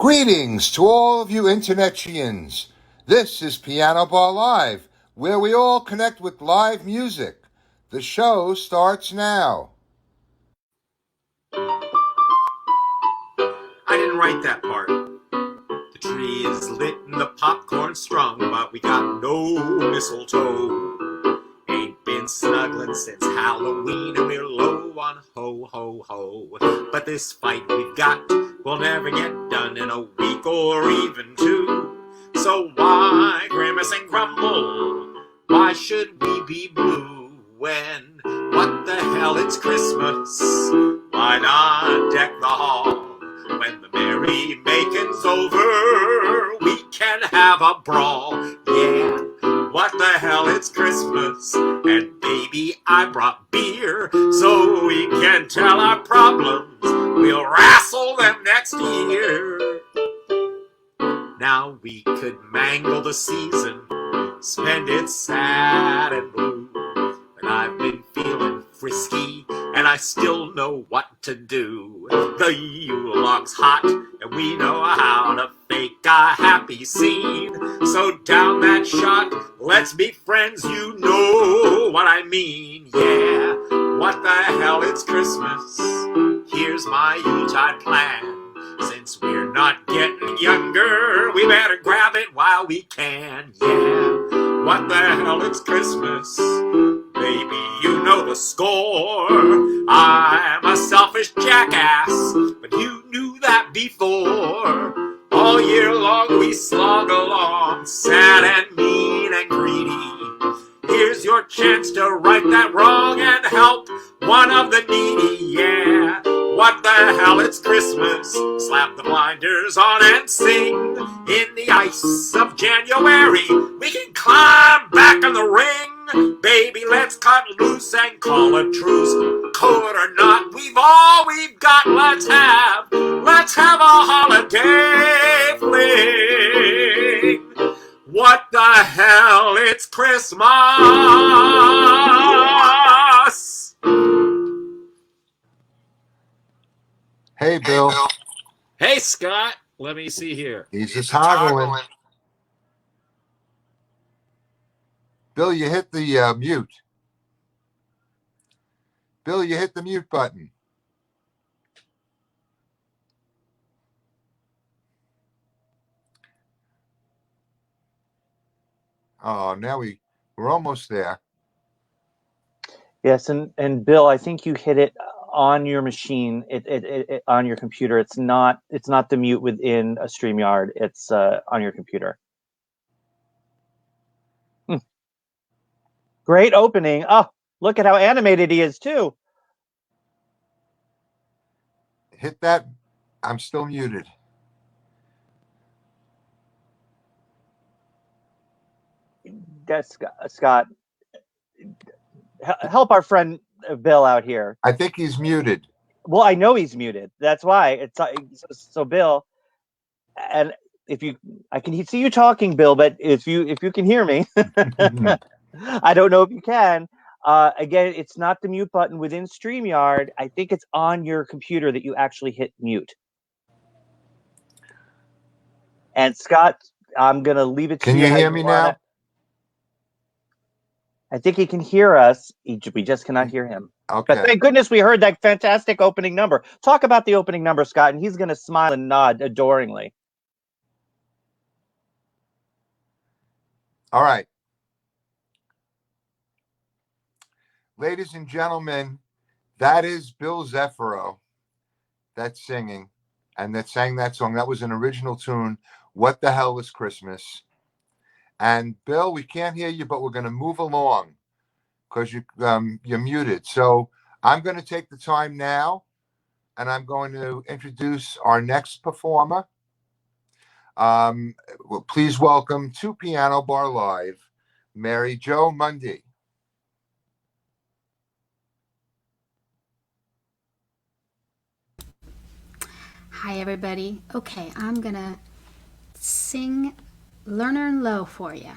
Greetings to all of you internetians. This is Piano Bar Live, where we all connect with live music. The show starts now. I didn't write that part. The tree is lit and the popcorn strung, but we got no mistletoe. Ain't been snuggling since Halloween and we're low on ho ho ho. But this fight we've got will never get done in a week or even two. So why grimace and grumble? Why should we be blue when what the hell, it's Christmas? Why not deck the hall? When the merry making's over, we can have a brawl. Yeah, what the hell, it's Christmas. And baby, I brought beer so we can tell our problems. We'll wrestle them next year. Now we could mangle the season, spend it sad and blue. But I've been feeling frisky and I still know what to do. The Yule log's hot and we know how to fake a happy scene. So down that shot, let's be friends, you know what I mean. Yeah, what the hell, it's Christmas. Here's my Yuletide plan. Since we're not getting younger, we better grab it while we can. Yeah, what the hell, it's Christmas. Baby, you know the score. I'm a selfish jackass, but you knew that before. All year long we slog along, sad and mean and greedy. Here's your chance to right that wrong and help one of the needy. Yeah, what the hell, it's Christmas. Slap the blinders on and sing. In the ice of January, we can climb back in the ring. Baby, let's cut loose and call a truce. Cold or not, we've all we've got. Let's have a holiday fling. What the hell, it's Christmas. Hey, Bill. Hey, Scott. Let me see here. He's just toggling. Bill, you hit the mute. Bill, you hit the mute button. Oh, now we're almost there. Yes, and Bill, I think you hit it on your machine, it on your computer. It's not the mute within a StreamYard. It's on your computer. Great opening. Oh, look at how animated he is too. Hit that. I'm still muted. That's Scott. Help our friend Bill out here. I think he's muted. Well, I know he's muted. That's why it's so Bill. And I can see you talking, Bill, but if you can hear me, I don't know if you can. Again, it's not the mute button within StreamYard. I think it's on your computer that you actually hit mute. And Scott, I'm going to leave it to you. Can you hear me now? I think he can hear us. We just cannot hear him. Okay. But thank goodness we heard that fantastic opening number. Talk about the opening number, Scott, and he's going to smile and nod adoringly. All right. Ladies and gentlemen, that is Bill Zeffiro that's singing and that sang that song. That was an original tune, What the Hell is Christmas? And Bill, we can't hear you, but we're going to move along because you're muted. So I'm going to take the time now and I'm going to introduce our next performer. Please welcome to Piano Bar Live, Mary Jo Mundy. Hi, everybody. Okay, I'm going to sing Lerner and Low for you.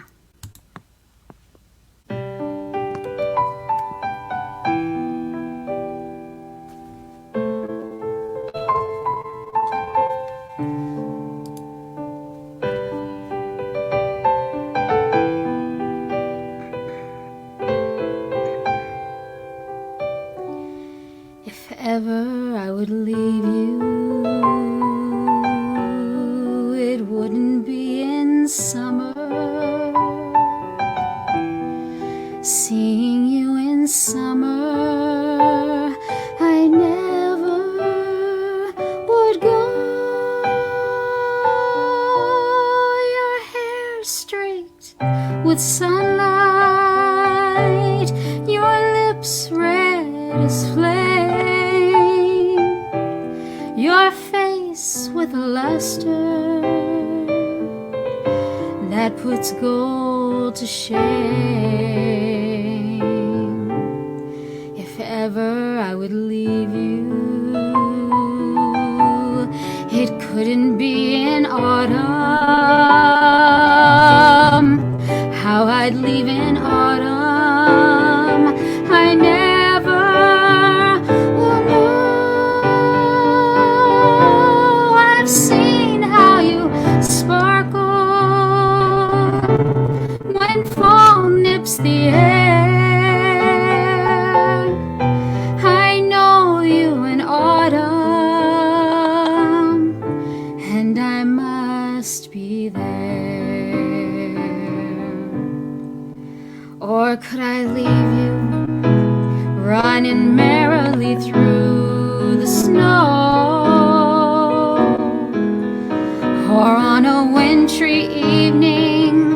seeing you in summer, I never would go. Your hair straight with sunlight, your lips red as flame, your face with a luster that puts gold to shame. If ever I would leave you, it couldn't be in autumn. How I'd leave in autumn, I never will know. I've seen how you sparkle when fall nips the air. I know you in autumn, and I must be there. Or could I leave you running merrily through the snow, or on a wintry evening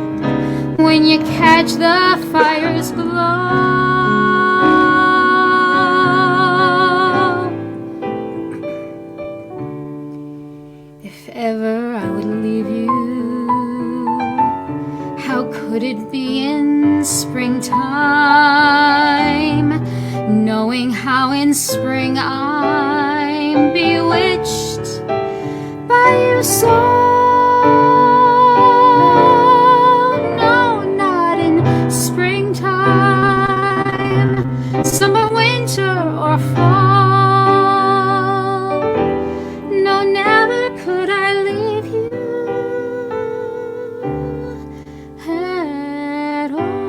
when you catch the fire's glow? If ever I would leave you, how could it be in springtime, knowing how in spring I'm bewitched by you so? Summer, winter, or fall, no, never could I leave you at all.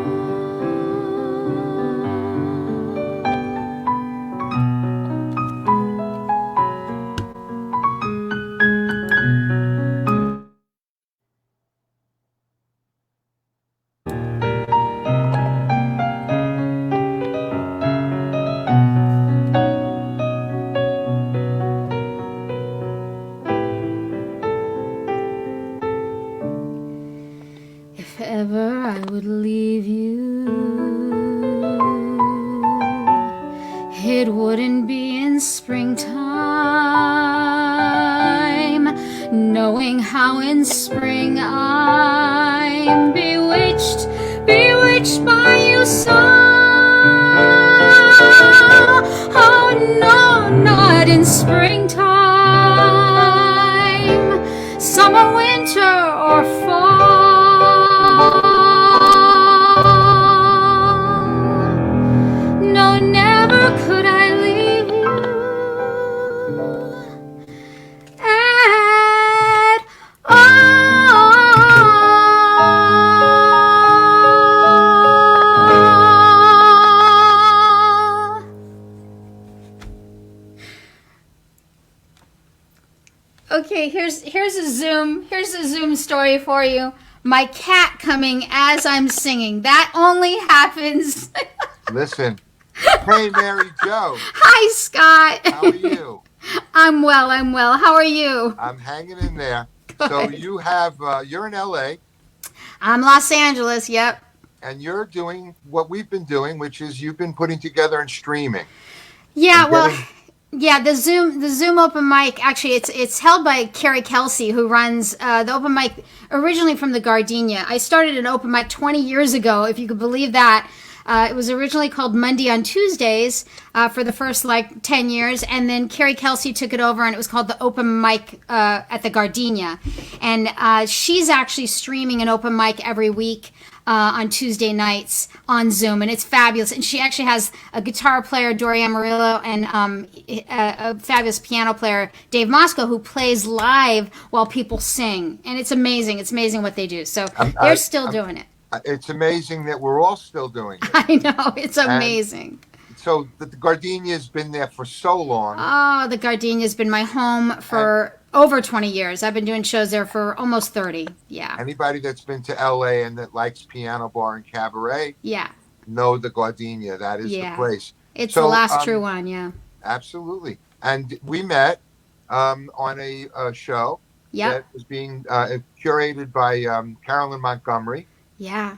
If ever I would leave you, it wouldn't be in springtime, knowing how in spring I'm bewitched by you so. Oh no, not in springtime, summer, winter, or fall. No, never could I leave you at all. Okay, here's a Zoom story for you. My cat coming as I'm singing. That only happens. Listen. Hey, Mary Jo. Hi, Scott. How are you? I'm well. How are you? I'm hanging in there. So you have, you're in LA. I'm Los Angeles, yep. And you're doing what we've been doing, which is you've been putting together and streaming. Yeah, and well, getting- yeah, the Zoom open mic, actually it's held by Carrie Kelsey, who runs the open mic originally from the Gardenia. I started an open mic 20 years ago, if you could believe that. It was originally called Monday on Tuesdays for the first 10 years, and then Carrie Kelsey took it over, and it was called the Open Mic at the Gardenia. And she's actually streaming an open mic every week on Tuesday nights on Zoom, and it's fabulous. And she actually has a guitar player, Dori Amarillo, and a fabulous piano player, Dave Mosco, who plays live while people sing. And it's amazing. It's amazing what they do. So they're still doing it. It's amazing that we're all still doing it. I know. It's amazing. So the Gardenia's been there for so long. Oh, the Gardenia's been my home for over 20 years. I've been doing shows there for almost 30. Yeah. Anybody that's been to LA and that likes piano bar and cabaret, Yeah. know the Gardenia. That is Yeah. the place. It's So, the last true one. Yeah. Absolutely. And we met on a show Yep. that was being curated by Carolyn Montgomery. Yeah.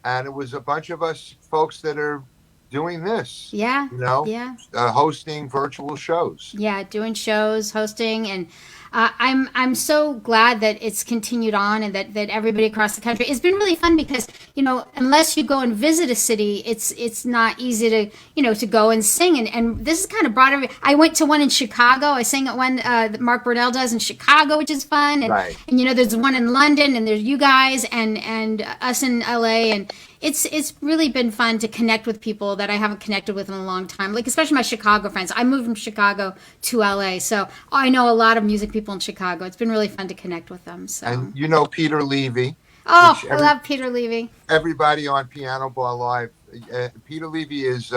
And it was a bunch of us folks that are doing this, Yeah. you know, Yeah. hosting virtual shows. Yeah, doing shows, hosting, and I'm so glad that it's continued on and that everybody across the country. It's been really fun because unless you go and visit a city, it's not easy to to go and sing, and this is kind of brought I went to one in Chicago. I sang at one that Mark Burdell does in Chicago, which is fun, and Right. and there's one in London, and there's you guys and us in LA, and it's really been fun to connect with people that I haven't connected with in a long time. Like especially my Chicago friends. I moved from Chicago to LA, so I know a lot of music people in Chicago. It's been really fun to connect with them. So And Peter Levy. oh, which I love Peter Levy. Everybody on Piano Bar Live. Peter Levy is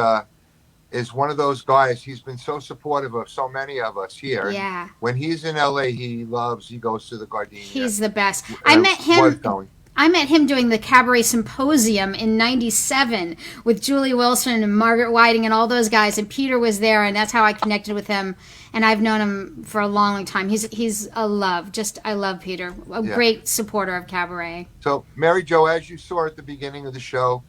one of those guys. He's been so supportive of so many of us here. Yeah, When he's in LA, he goes to the Gardenia. he's the best. I met was him. going. I met him doing the Cabaret Symposium in '97 with Julie Wilson and Margaret Whiting and all those guys. And Peter was there, and that's how I connected with him. And I've known him for a long, long time. He's a love. I love Peter. A Yeah. great supporter of Cabaret. So, Mary Jo, as you saw at the beginning of the show,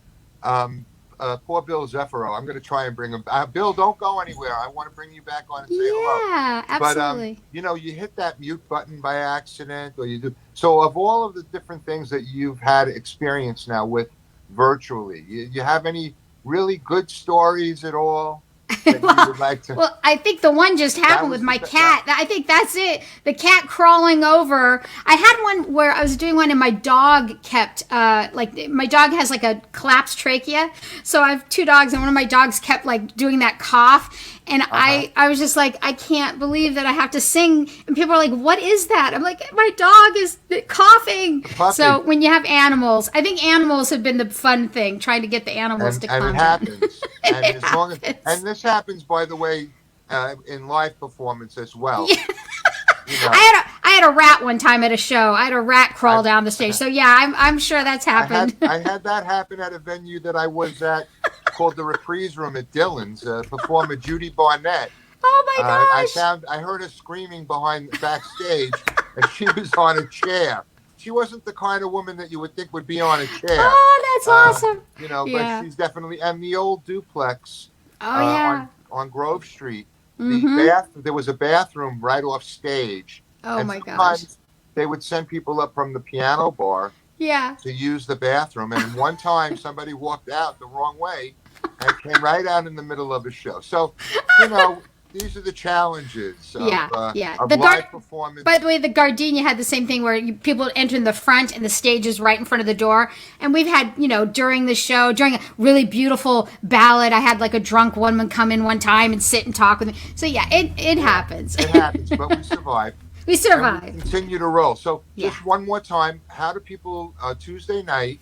poor Bill Zeffiro. I'm going to try and bring him. Bill, don't go anywhere. I want to bring you back on and say hello. Yeah, absolutely. But you hit that mute button by accident, or you do. So, of all of the different things that you've had experience now with virtually, you have any really good stories at all that you would like to? Well, I think the one just happened was with my the- cat. I think that's it. The cat crawling over. I had one where I was doing one and my dog kept, my dog has like a collapsed trachea. So I have two dogs and one of my dogs kept like doing that cough. And I was just like, I can't believe that I have to sing. And people are like, what is that? I'm like, my dog is coughing. Puppy. So when you have animals, I think animals have been the fun thing, trying to get the animals to and calm it down. happens. And It as long as, happens. and this happens, by the way, in live performance as well. Yeah. You know, I had a rat one time at a show. I had a rat crawl down the stage. So yeah, I'm sure that's happened. I had that happen at a venue that I was at called the Reprise Room at Dillon's. Performer Judy Barnett. Oh my gosh. I heard her screaming backstage, and she was on a chair. She wasn't the kind of woman that you would think would be on a chair. Oh, that's awesome. But she's definitely, and the old duplex Oh yeah. on Grove Street. Mhm. There was a bathroom right off stage. Oh and my gosh. sometimes they would send people up from the piano bar Yeah. to use the bathroom. And one time somebody walked out the wrong way and came right out in the middle of a show. So, these are the challenges of, Yeah. of The live performance. By the way, the Gardenia had the same thing where people enter in the front and the stage is right in front of the door. And we've had, during the show, during a really beautiful ballad, I had like a drunk woman come in one time and sit and talk with me. So yeah, it happens. It happens, but we survive. We And survive. we continue to roll. So Yeah. just one more time, how do people, Tuesday night,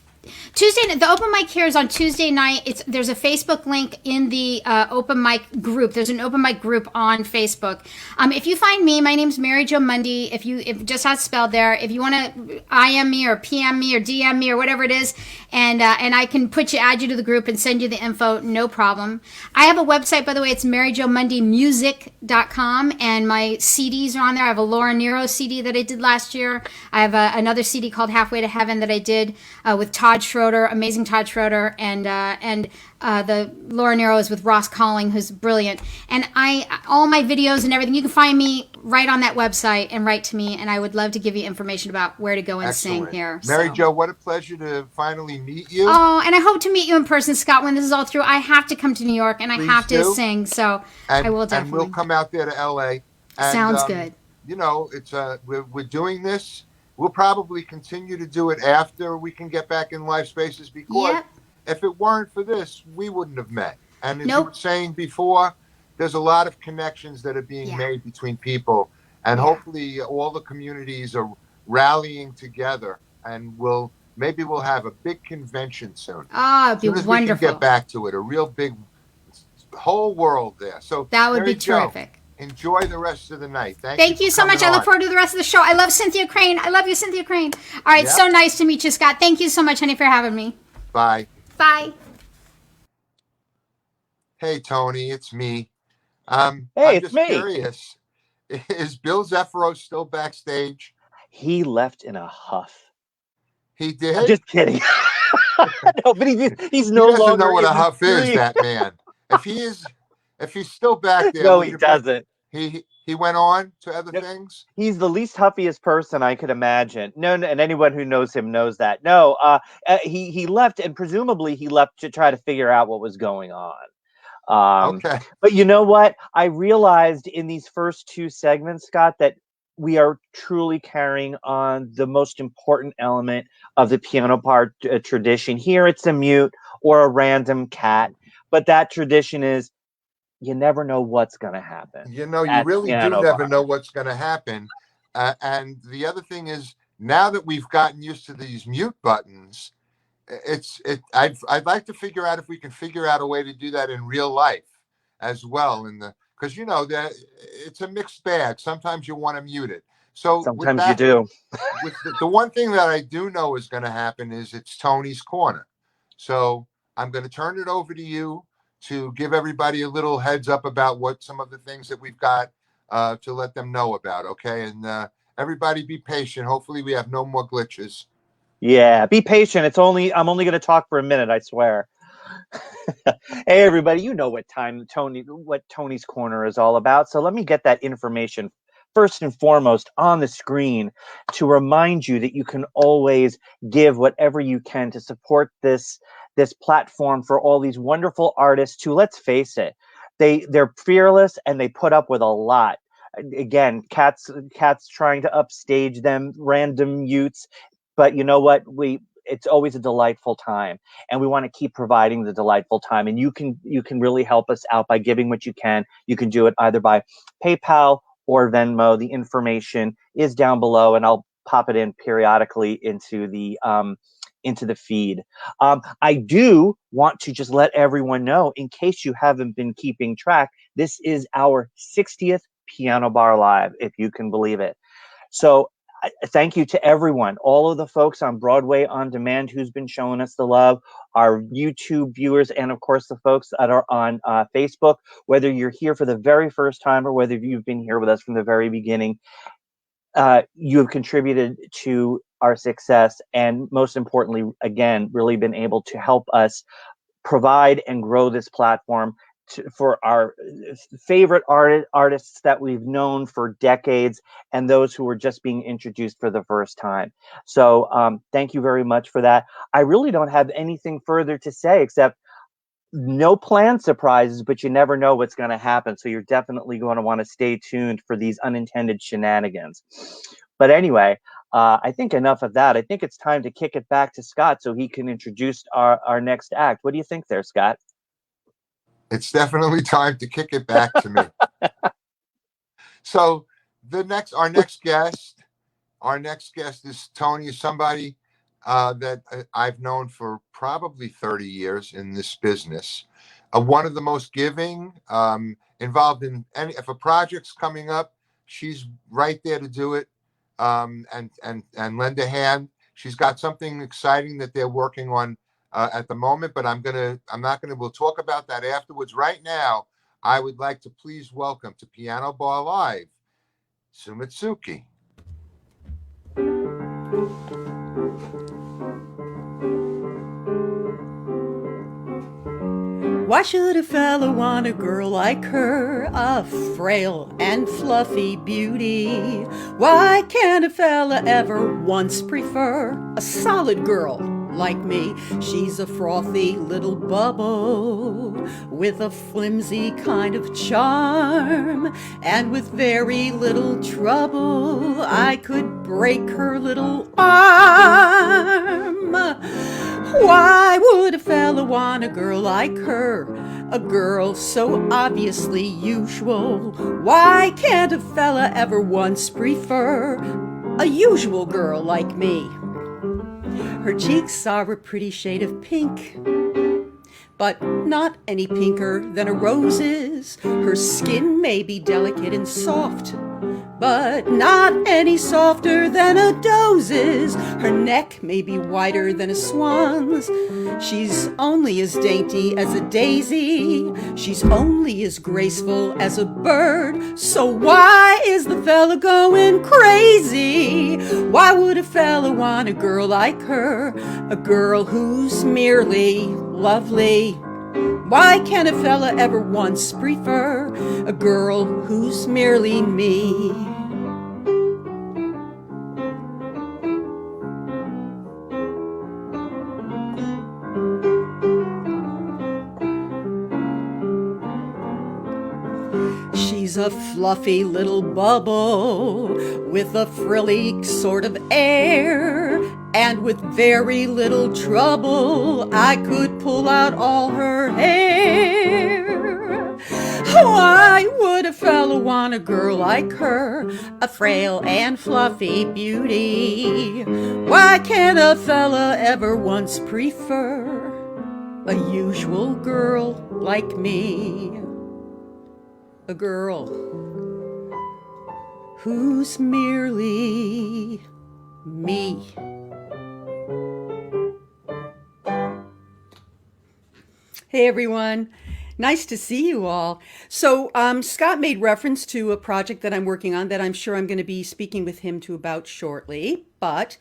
The open mic here is on Tuesday night. There's a Facebook link in the open mic group. There's an open mic group on Facebook. If you find me, my name's Mary Jo Mundy. If just how it's spelled there. If you want to IM me or PM me or DM me or whatever it is, and I can add you to the group and send you the info, no problem. I have a website, by the way. It's MaryJoMundyMusic.com, and my CDs are on there. I have a Laura Nero CD that I did last year. I have another CD called Halfway to Heaven that I did with Todd Schroeder, amazing Todd Schroeder, and the Laura Nero is with Ross Calling, who's brilliant. And all my videos and everything, you can find me right on that website and write to me, and I would love to give you information about where to go and sing excellent. here. Mary so. Jo, what a pleasure to finally meet you. Oh, and I hope to meet you in person, Scott, when this is all through. I have to come to New York, and I Please have to do. sing, so and, I will and definitely. we'll come out there to LA. And, Sounds good. It's we're doing this. We'll probably continue to do it after we can get back in live spaces, because Yep. if it weren't for this, we wouldn't have met. And as you Nope. were saying before, there's a lot of connections that are being Yeah. made between people, and Yeah. hopefully all the communities are rallying together, and maybe we'll have a big convention soon. Oh, it'd As soon be as we wonderful. can get back to it, a real big whole world there. So That would Mary be Jo, terrific. Enjoy the rest of the night. Thank you for so much. coming I look on. forward to the rest of the show. I love Cynthia Crane. I love you, Cynthia Crane. All right, Yep. so nice to meet you, Scott. Thank you so much, honey, for having me. Bye. Bye. Hey, Tony, it's me. Hey, I'm it's just me. curious. Is Bill Zephyro still backstage? He left in a huff. He I'm did? just kidding. No, but he's He no doesn't know longer what in a the huff is, stream. that man. If he's still back there, No, would he you bet doesn't. he went on to other No, things? he's the least huffiest person I could imagine. No, and anyone who knows him knows that. No, he left, and presumably he left to try to figure out what was going on. Okay. But you know what? I realized in these first two segments, Scott, that we are truly carrying on the most important element of the piano bar tradition. Here it's a mute or a random cat, but that tradition is you never know what's going to happen You know, you at really do piano never bar. know what's going to happen. And the other thing is, now that we've gotten used to these mute buttons, I'd like to figure out if we can figure out a way to do that in real life as well. Because you know that it's a mixed bag. Sometimes you want to mute it. So with Sometimes you that, do. with the one thing that I do know is going to happen is it's Tony's corner. So I'm going to turn it over to you to give everybody a little heads up about what some of the things that we've got to let them know about. Okay, and everybody be patient. Hopefully, we have no more glitches. Yeah, be patient. I'm only going to talk for a minute, I swear. Hey everybody, you know what Tony's Corner is all about. So let me get that information first and foremost on the screen to remind you that you can always give whatever you can to support this platform for all these wonderful artists who, let's face it, they're fearless and they put up with a lot. Again, cats trying to upstage them, random youths, but you know what? It's always a delightful time, and we want to keep providing the delightful time. And you can really help us out by giving what you can. You can do it either by PayPal or Venmo. The information is down below, and I'll pop it in periodically into the feed. I do want to just let everyone know, in case you haven't been keeping track, this is our 60th Piano Bar Live, if you can believe it. So thank you to everyone, all of the folks on Broadway On Demand who's been showing us the love, our YouTube viewers, and of course the folks that are on Facebook. Whether you're here for the very first time or whether you've been here with us from the very beginning, you have contributed to our success, and most importantly, again, really been able to help us provide and grow this platform for our favorite artists that we've known for decades and those who are just being introduced for the first time. So thank you very much for that. I really don't have anything further to say except no planned surprises, but you never know what's going to happen. So you're definitely going to want to stay tuned for these unintended shenanigans. But anyway, I think enough of that. I think it's time to kick it back to Scott so he can introduce our next act. What do you think there, Scott? It's definitely time to kick it back to me. So our next guest is Tony, somebody that I've known for probably 30 years in this business. One of the most giving, involved in if a project's coming up, she's right there to do it, and lend a hand. She's got something exciting that they're working on at the moment, but we'll talk about that afterwards. Right now, I would like to please welcome to Piano Bar Live, Sumitsuki. Why should a fella want a girl like her, a frail and fluffy beauty? Why can't a fella ever once prefer a solid girl like me? She's a frothy little bubble with a flimsy kind of charm, and with very little trouble I could break her little arm. Why would a fella want a girl like her, a girl so obviously usual? Why can't a fella ever once prefer a usual girl like me? Her cheeks are a pretty shade of pink, but not any pinker than a rose's. Her skin may be delicate and soft, but not any softer than a doe's. Her neck may be wider than a swan's. She's only as dainty as a daisy. She's only as graceful as a bird. So why is the fella going crazy? Why would a fella want a girl like her? A girl who's merely lovely. Why can't a fella ever once prefer a girl who's merely me? She's a fluffy little bubble with a frilly sort of air, and with very little trouble I could pull out all her hair. Why would a fella want a girl like her, a frail and fluffy beauty? Why can't a fella ever once prefer a usual girl like me? A girl who's merely me. Hey everyone, nice to see you all. So Scott made reference to a project that I'm working on that I'm sure I'm going to be speaking with him about shortly, but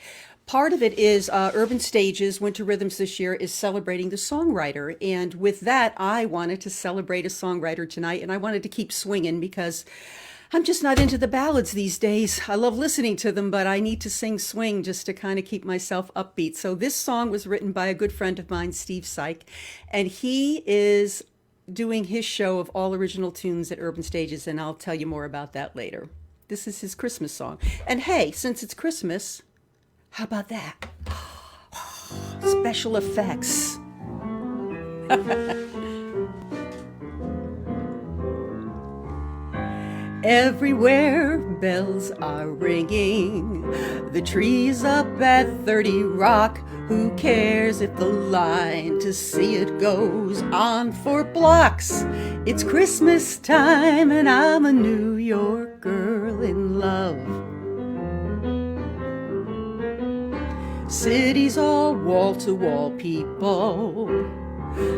part of it is Urban Stages Winter Rhythms this year is celebrating the songwriter. And with that, I wanted to celebrate a songwriter tonight, and I wanted to keep swinging because I'm just not into the ballads these days. I love listening to them, but I need to sing swing just to kind of keep myself upbeat. So this song was written by a good friend of mine, Steve Syke, and he is doing his show of all original tunes at Urban Stages, and I'll tell you more about that later. This is his Christmas song. And hey, since it's Christmas, how about that? Special effects. Everywhere bells are ringing, the trees up at 30 Rock. Who cares if the line to see it goes on for blocks? It's Christmas time and I'm a New York girl in love. Cities all wall-to-wall people,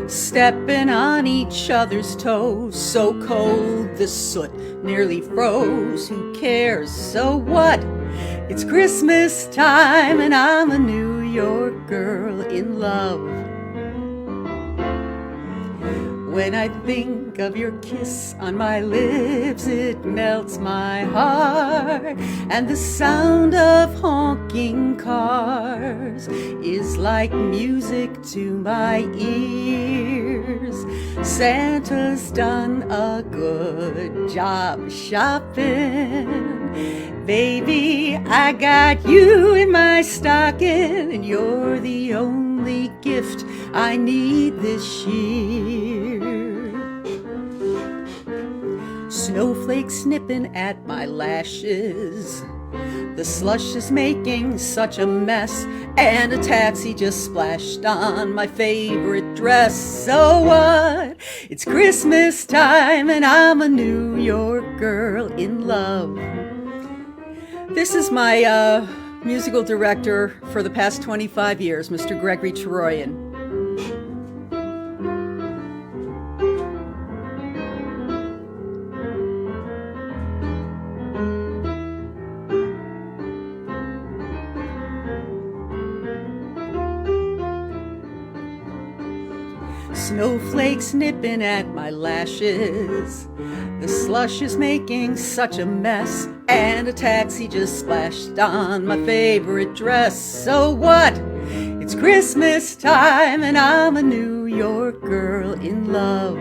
stepping on each other's toes. So cold the soot nearly froze. Who cares? So what? It's Christmas time and I'm a New York girl in love. When I think of your kiss on my lips, it melts my heart. And the sound of honking cars is like music to my ears. Santa's done a good job shopping. Baby, I got you in my stocking, and you're the only gift I need this year. Snowflakes nipping at my lashes, the slush is making such a mess, and a taxi just splashed on my favorite dress. So what? It's Christmas time and I'm a New York girl in love. This is my musical director for the past 25 years, Mr. Gregory Teroyan. Snowflakes nipping at my lashes, the slush is making such a mess, and a taxi just splashed on my favorite dress. So what? It's Christmas time and I'm a New York girl in love.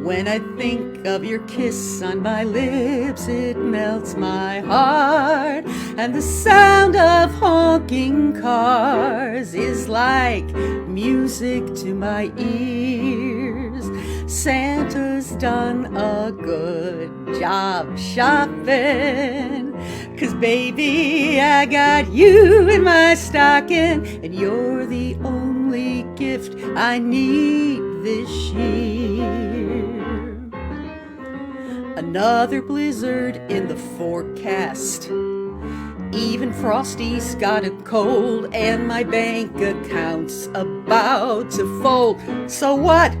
When I think of your kiss on my lips, it melts my heart. And the sound of honking cars is like music to my ears. Santa's done a good job shopping. 'Cause baby, I got you in my stocking, and you're the only gift I need this year. Another blizzard in the forecast. Even Frosty's got a cold, and my bank account's about to fold. So what?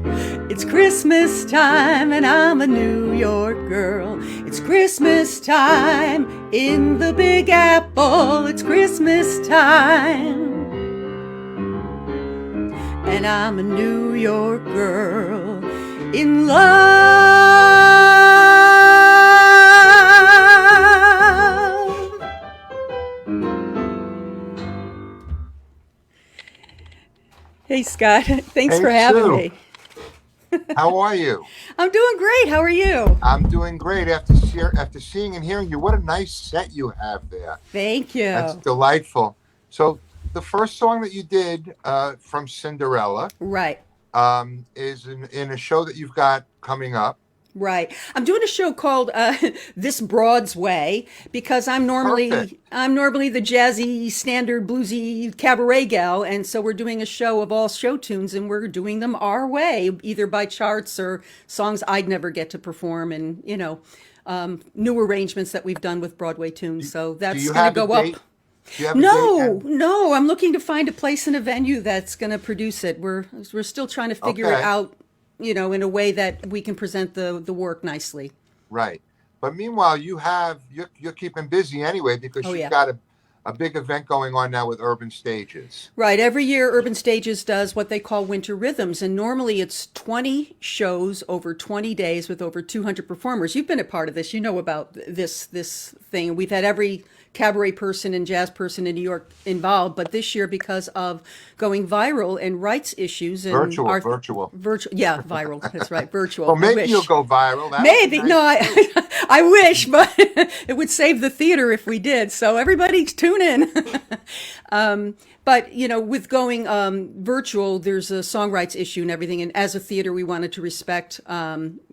It's Christmas time, and I'm a New York girl. It's Christmas time in the Big Apple. It's Christmas time, and I'm a New York girl in love. Hey, Scott. Thanks Hey, for having Sue. me. How are you? I'm doing great. How are you? I'm doing great after seeing and hearing you. What a nice set you have there. Thank you. That's delightful. So the first song that you did from Cinderella Right. is in a show that you've got coming up. Right. I'm doing a show called This Broad's Way because I'm normally Perfect. the jazzy, standard, bluesy cabaret gal, and so we're doing a show of all show tunes, and we're doing them our way, either by charts or songs I'd never get to perform, and new arrangements that we've done with Broadway tunes. So Do that's you going to have go a date? up. Do you have a date? No. I'm looking to find a place and a venue that's going to produce it. We're still trying to figure it Okay. out, in a way that we can present the work nicely. Right. But meanwhile, you're keeping busy anyway because Oh, you've yeah. got a big event going on now with Urban Stages. Right. Every year, Urban Stages does what they call Winter Rhythms, and normally it's 20 shows over 20 days with over 200 performers. You've been a part of this. You know about this thing. We've had every cabaret person and jazz person in New York involved, but this year, because of going viral and rights issues and Virtual. yeah, viral. That's right, virtual. Well, I maybe wish. you'll go viral. That would Maybe. be No, nice. I wish, but it would save the theater if we did. So everybody tune in. But, with going virtual, there's a song rights issue and everything. And as a theater, we wanted to respect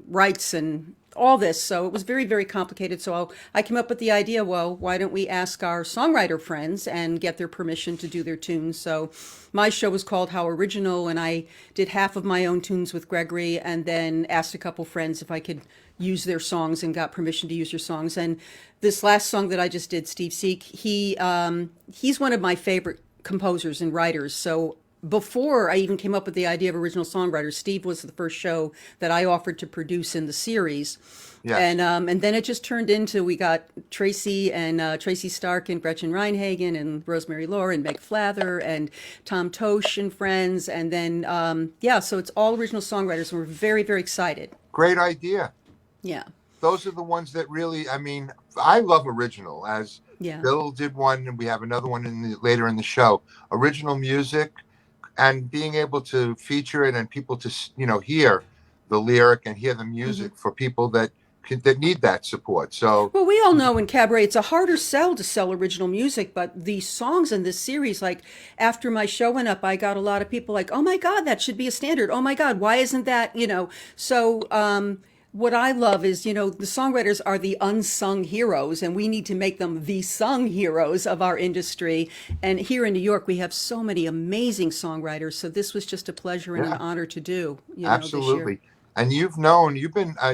rights and all this. So it was very, very complicated. So I came up with the idea, well, why don't we ask our songwriter friends and get their permission to do their tunes? So my show was called How Original, and I did half of my own tunes with Gregory and then asked a couple friends if I could use their songs and got permission to use their songs. And this last song that I just did, Steve Seek, he's one of my favorite composers and writers. So before I even came up with the idea of original songwriters, Steve was the first show that I offered to produce in the series. Yes. And then it just turned into, we got Tracy and Tracy Stark and Gretchen Reinhagen and Rosemary Lohr and Meg Flather and Tom Tosh and friends. And then, so it's all original songwriters, and we're very, very excited. Great idea. Yeah. Those are the ones that really, I love original, as Yeah. Bill did one, and we have another one later in the show. Original music, and being able to feature it and people to, hear the lyric and hear the music for people that need that support. So, Well, we all know in cabaret it's a harder sell to sell original music, but the songs in this series, like after my show went up, I got a lot of people like, "Oh my God, that should be a standard. Oh my God, why isn't that?" So what I love is, the songwriters are the unsung heroes, and we need to make them the sung heroes of our industry. And here in New York, we have so many amazing songwriters. So this was just a pleasure and an honor to do. absolutely. This year. And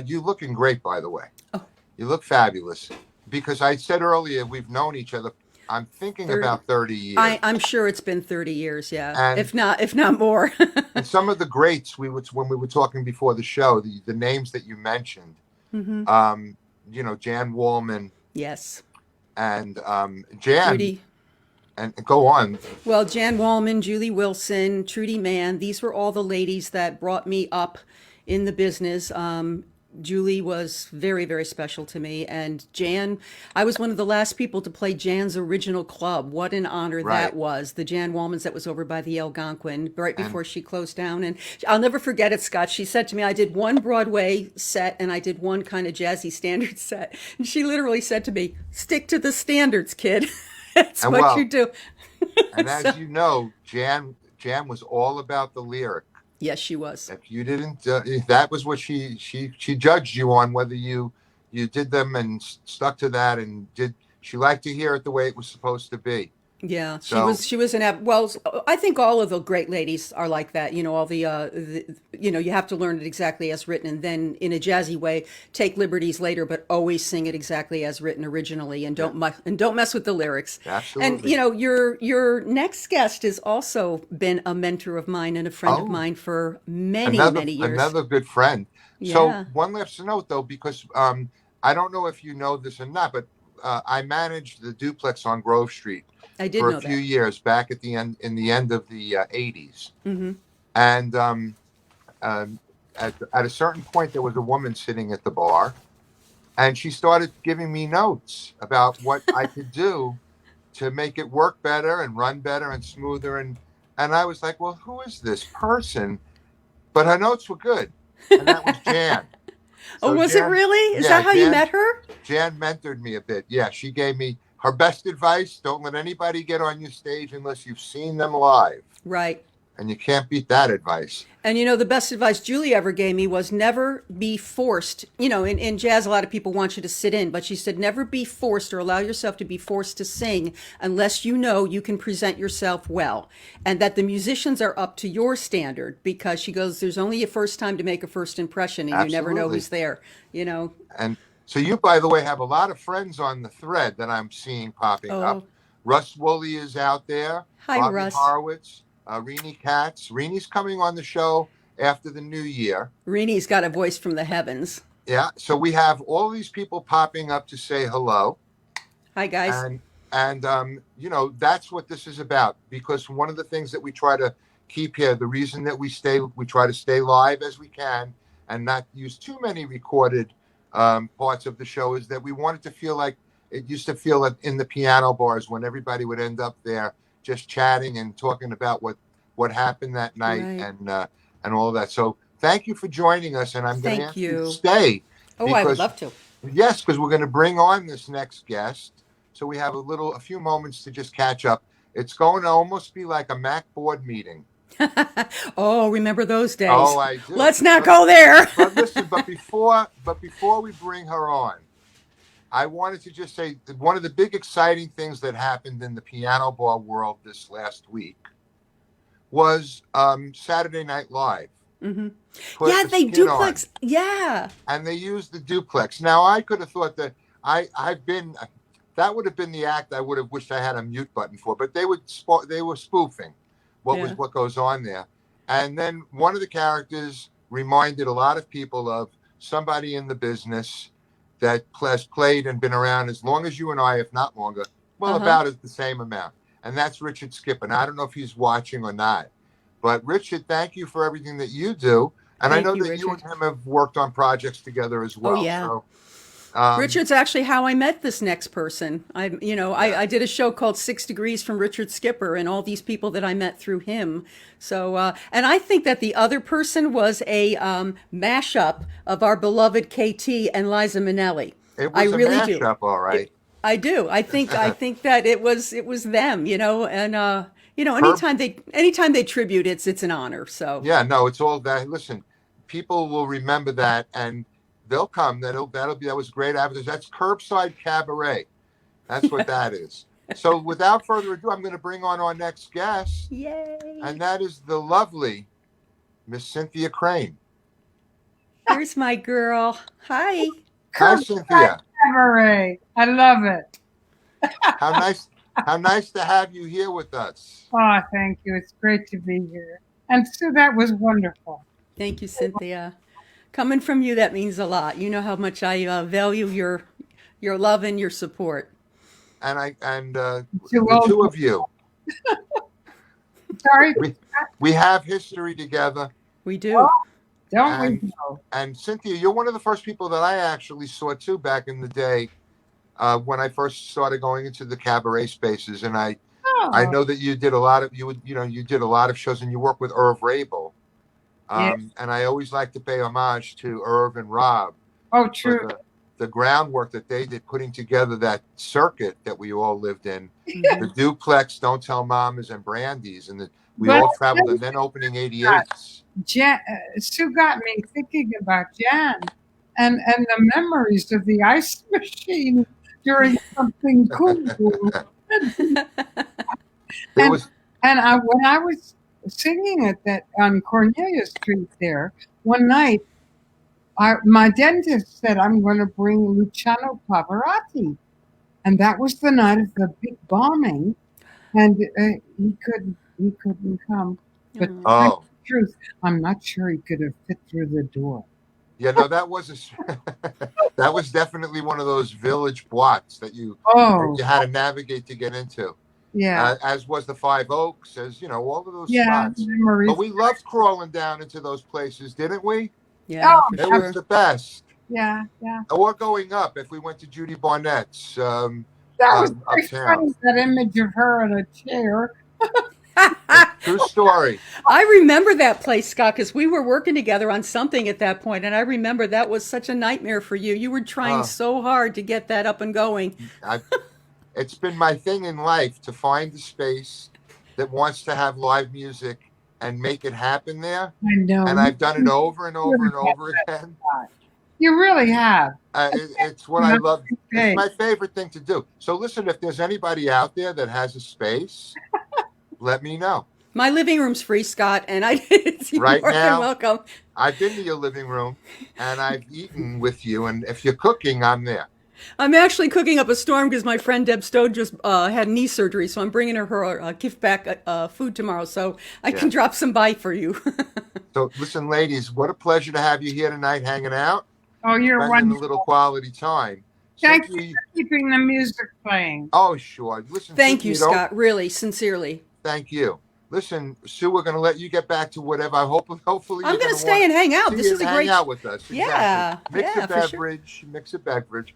you're looking great, by the way. Oh. You look fabulous. Because I said earlier, we've known each other, I'm thinking about 30 years. I'm sure it's been 30 years, yeah, And- if not more. And some of the greats, when we were talking before the show, the names that you mentioned, Jan Wallman Yes. and Jan, Trudy. and go on. Well, Jan Wallman, Julie Wilson, Trudy Mann, these were all the ladies that brought me up in the business. Julie was very, very special to me. And Jan, I was one of the last people to play Jan's original club. What an honor Right. that was. The Jan Wallman's that was over by the Algonquin right before she closed down. And I'll never forget it, Scott. She said to me, I did one Broadway set and I did one kind of jazzy standard set. And she literally said to me, stick to the standards, kid. That's And what well, you do. And as you know, Jan was all about the lyric. Yes, she was. If you didn't, that was what she judged you on, whether you did them and stuck to that, and she liked to hear it the way it was supposed to be. Yeah, So she was well, I think all of the great ladies are like that. You know, all you know, you have to learn it exactly as written, and then in a jazzy way, take liberties later, but always sing it exactly as written originally, and yeah, don't mess with the lyrics. And you absolutely. know, your next guest has also been a mentor of mine and a friend of Oh, mine for many, many years. another good friend. So Yeah, one last note though, because I don't know if you know this or not, but I managed the duplex on Grove Street I did for a know few that. years back at the end in the end of the 80s. Hmm. And um, at a certain point, there was a woman sitting at the bar, and she started giving me notes about what I could do to make it work better and run better and smoother. And I was like, well, who is this person? But her notes were good, and that was Jan. Oh, So was it Jan, really? Is yeah, that how you met her? Jan mentored me a bit. Yeah, she gave me her best advice. Don't let anybody get on your stage unless you've seen them live. Right. And you can't beat that advice. And you know, the best advice Julie ever gave me was never be forced. You know, in jazz, a lot of people want you to sit in, but she said never be forced or allow yourself to be forced to sing unless you know you can present yourself well and that the musicians are up to your standard because she goes, there's only a first time to make a first impression and you never know Absolutely. who's there, you know. And so you, by the way, have a lot of friends on the thread that I'm seeing popping up. Oh, Russ Woolley is out there. hi, Bobby Russ. Horowitz, Renee Katz. Renee's coming on the show after the new year. Reenie's got a voice from the heavens. Yeah. So we have all these people popping up to say hello. Hi, guys. And you know, that's what this is about, because one of the things that we try to keep here, the reason that we try to stay live as we can and not use too many recorded parts of the show, is that we wanted to feel like it used to feel like in the piano bars when everybody would end up there just chatting and talking about what happened that night Right. and all of that. So thank you for joining us, and I'm going to Thank ask you to you. stay. Oh, I would Because love to. yes, because we're going to bring on this next guest. So we have a few moments to just catch up. It's going to almost be like a Mac board meeting. Oh, remember those days. Oh, I do. Let's not go there. But listen, but before we bring her on, I wanted to just say that one of the big exciting things that happened in the piano bar world this last week was Saturday Night Live. Hmm. Put Yeah, the they skin on, duplex. Yeah. and they used the duplex. Now I could have thought that that would have been the act I would have wished I had a mute button for, but they were spoofing Yeah. what goes on there. And then one of the characters reminded a lot of people of somebody in the business that has played and been around as long as you and I, if not longer, well, Uh-huh. about as the same amount. And that's Richard Skippon. I don't know if he's watching or not, but Richard, thank you for everything that you do. And I Thank know you, that you and Richard. him have worked on projects together as well. Yeah. So, Richard's actually how I met this next person. I did a show called 6 Degrees from Richard Skipper and all these people that I met through him. So, and I think that the other person was a mashup of our beloved KT and Liza Minnelli. it I was a really do. mashup, all right. I do. I think that it was them, you know, and you know, Herb, anytime they tribute, it's an honor. So yeah, no, it's all that. Listen, people will remember that, and they'll come. That was great advertising. That's Curbside Cabaret. That's what that is. So, without further ado, I'm going to bring on our next guest, yay! and that is the lovely Miss Cynthia Crane. Here's my girl. Hi. Hi, Curbside Cynthia. Cabaret. I love it. How nice to have you here with us. Oh, thank you. It's great to be here. And Sue, that was wonderful. Thank you, Cynthia. Coming from you, that means a lot. You know how much I value your love and your support. And Too the old. two of you, Sorry, we have history together. We do. don't we And, know? and Cynthia, you're one of the first people that I actually saw too back in the day when I first started going into the cabaret spaces. And I Oh, know that you did a lot of you did a lot of shows, and you work with Irv Rabel. And I always like to pay homage to Irv and Rob oh, for true. the groundwork that they did putting together that circuit that we all lived in. Mhm. The duplex, Don't Tell Mamas, and Brandy's, and we But all traveled, and then opening 88s. Sue got me thinking about Jan and the memories of the ice machine during something cool. There was And when I was singing at that on Cornelia Street there one night, my dentist said I'm going to bring Luciano Pavarotti, and that was the night of the big bombing, and he couldn't come. But oh truth, I'm not sure he could have fit through the door. yeah, no, that was that was definitely one of those village blots that you had to navigate to get into. Yeah, As was the Five Oaks, as you know, all of those yeah. spots. But we loved crawling down into those places, didn't we? Yeah, Oh, for It sure. was the best. Yeah, yeah. Or going up if we went to Judy Barnett's. That was very uptown. funny, that image of her in a chair. True story. I remember that place, Scott, because we were working together on something at that point, and I remember that was such a nightmare for you. You were trying so hard to get that up and going. It's been my thing in life to find a space that wants to have live music and make it happen there. I know. And I've done it over and over and over again. You really have. It's what I love. It's my favorite thing to do. So listen, if there's anybody out there that has a space, let me know. My living room's free, Scott, and you're Right more than now, welcome. I've been to your living room and I've eaten with you. And if you're cooking, I'm there. I'm actually cooking up a storm because my friend Deb Stowe just had knee surgery, so I'm bringing her gift back food tomorrow, so I can drop some by for you. So listen, ladies, what a pleasure to have you here tonight hanging out. Oh, you're spending wonderful. a little quality time. Thank you for keeping the music playing. Oh, sure. Listen. Thank you, Scott. Really, sincerely. Thank you. Listen, Sue, we're going to let you get back to whatever. Hopefully, I'm going to stay and hang out. This is a great. Hang out with us. Yeah. Exactly. Mix a beverage. Sure. Mix a beverage.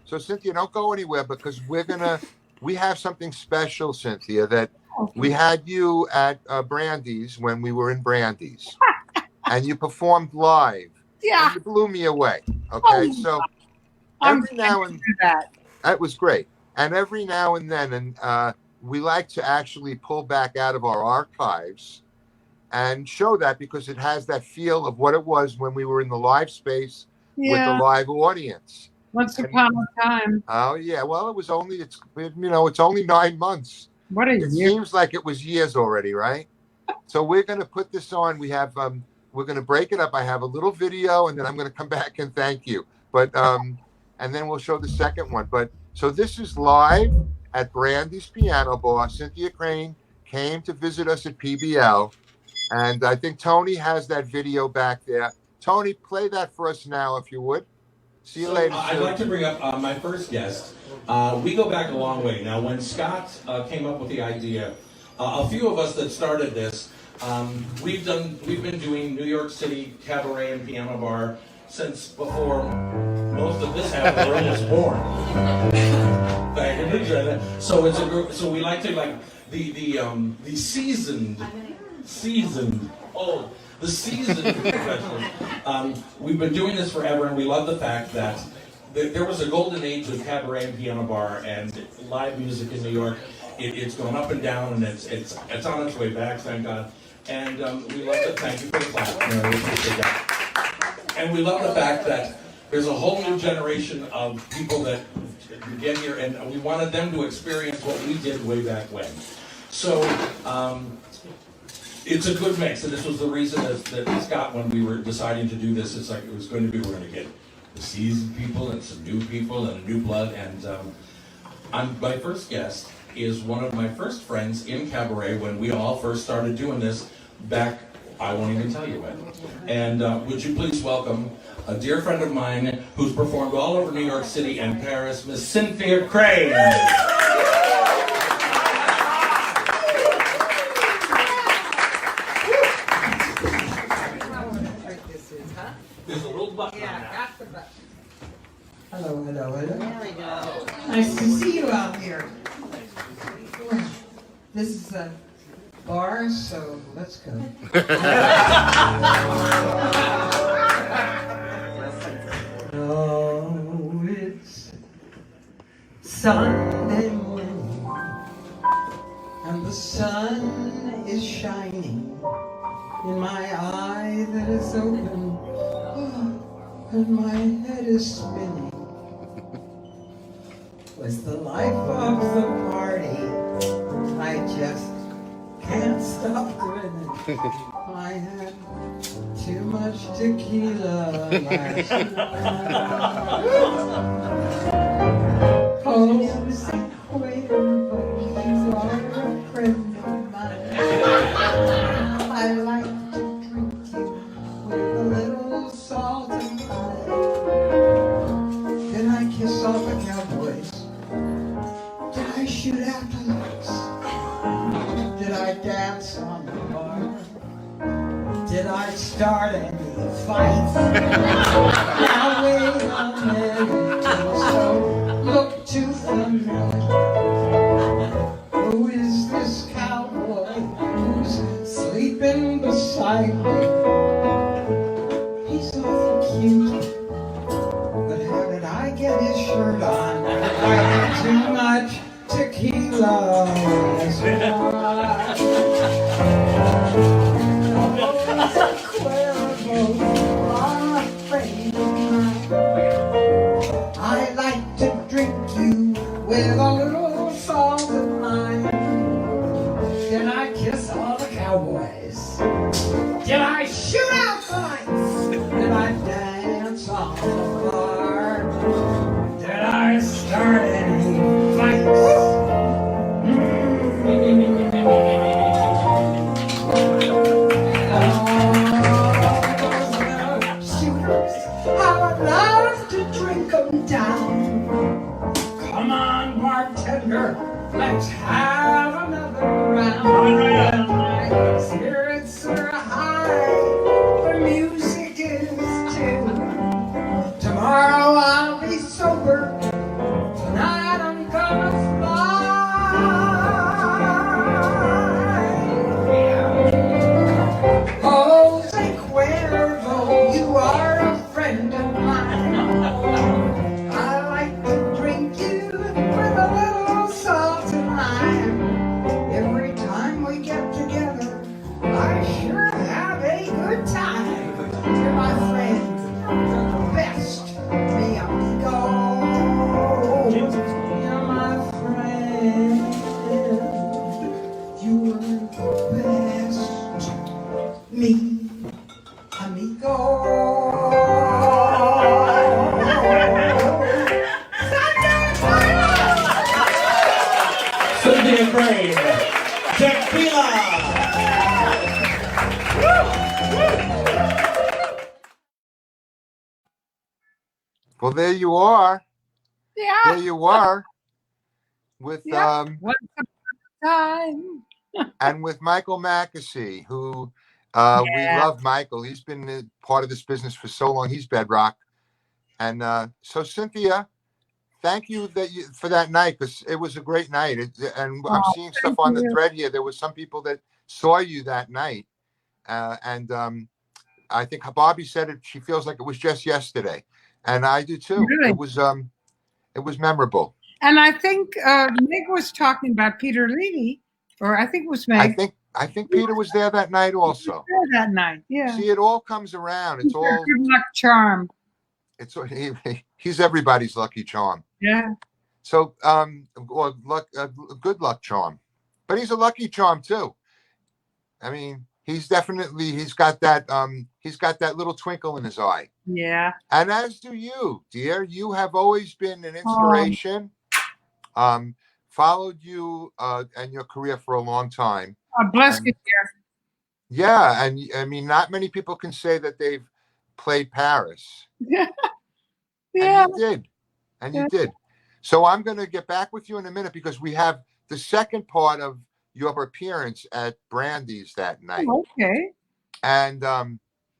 So Cynthia, don't go anywhere because we have something special, Cynthia, that we had you at Brandy's when we were in Brandy's and you performed live. Yeah. And you blew me away. Okay. So every now and that was great. And every now and then, we like to actually pull back out of our archives and show that because it has that feel of what it was when we were in the live space with the live audience. Once upon a time. Oh yeah, well it's only 9 months. What a year. It seems like it was years already, right? So we're going to put this on. We have we're going to break it up. I have a little video, and then I'm going to come back and thank you. But and then we'll show the second one. But so this is live at Brandy's Piano Bar. Cynthia Crane came to visit us at PBL, and I think Tony has that video back there. Tony, play that for us now, if you would. See you later. I'd like to bring up my first guest. We go back a long way. Now, when Scott came up with the idea, a few of us that started this, we've been doing New York City cabaret and piano bar since before most of this happened. I was born. So we like to the seasoned professionals. We've been doing this forever, and we love the fact that there was a golden age of cabaret and piano bar and live music in New York. It's gone up and down, and it's on its way back, thank God. And we love to thank you for the clap. We appreciate that. And we love the fact that there's a whole new generation of people that get here, and we wanted them to experience what we did way back when. So it's a good mix, and this was the reason that Scott, when we were deciding to do this, it's like it was going to be, we're going to get the seasoned people and some new people and new blood. And my first guest is one of my first friends in cabaret when we all first started doing this back, I won't even tell you when. And would you please welcome a dear friend of mine who's performed all over New York City and Paris, Miss Cynthia Crane. There's a little button on that. Hello. There we go. Nice to see you out here. This is a bar, so let's go. Oh, it's Sunday morning, and the sun is shining in my eye that is open, and my head is spinning. was the life of the party. I just can't stop grinning. I had too much tequila last night. Oh, wait, you are a friend of mine. I like to drink you with a little salt and pine. Then I kiss all the cowboys. Did I shoot out the lights? Did I dance on the bar? Did I start any fights? Now wait a minute, so look too familiar. Who is this cowboy who's sleeping beside me? He's awful cute, but how did I get his shirt on? I had too much tequila last night. I like to drink you with a little salt and lime. Did I kiss all the cowboys? Did I shoot out the lights? Did I dance on the bar? Did I start any fights? I would love to drink them down. Come on, bartender, let's have another round. My spirits are high, the music is too. Tomorrow I'll be sober, tonight I'm gonna fly. Jose Cuervo, you are a friend of mine. I like to drink you with a little salt and lime. Every time we get together, I sure have a good time. You're my friend, you're the best, mi amigo. You're my friend, you're the best, mi amigo. Sunday Brain, tequila. Well, there you are. Yeah. There you are. With Yeah. Once upon a time. and with Michael Mackesy, who we Yeah. love Michael. He's been part of this business for so long. He's bedrock. And so Cynthia, thank you for that night, because it was a great night. And I'm Oh, seeing stuff thank on the you. thread here. There was some people that saw you that night. And I think Bobby said it. She feels like it was just yesterday. And I do too. Really? It was memorable. And I think Meg was talking about Peter Levy, or I think it was Meg. I think Peter was there that night also. There that night, yeah. See, it all comes around. It's all Good luck charm. he's everybody's lucky charm. Yeah. So or luck, good luck charm, but he's a lucky charm too. I mean, he's got that little twinkle in his eye. Yeah. And as do you, dear. You have always been an inspiration. Followed you and your career for a long time. Bless you, dear. Yeah, and I mean, not many people can say that they've played Paris. Yeah. And you did. So I'm going to get back with you in a minute, because we have the second part of your appearance at Brandy's that night. Okay. And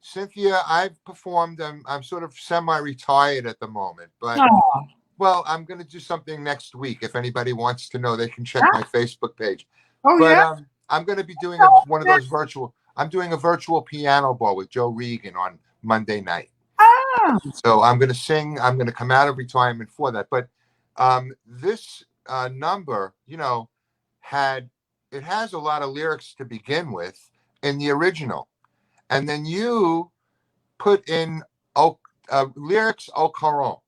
Cynthia, I've performed. I'm sort of semi-retired at the moment, but well, I'm going to do something next week. If anybody wants to know, they can check my Facebook page. Oh, but yeah. I'm going to be doing one of those virtual. I'm doing a virtual piano bar with Joe Regan on Monday night. Oh. So I'm going to sing. I'm going to come out of retirement for that. But this number, has a lot of lyrics to begin with in the original, and then you put in lyrics au courant.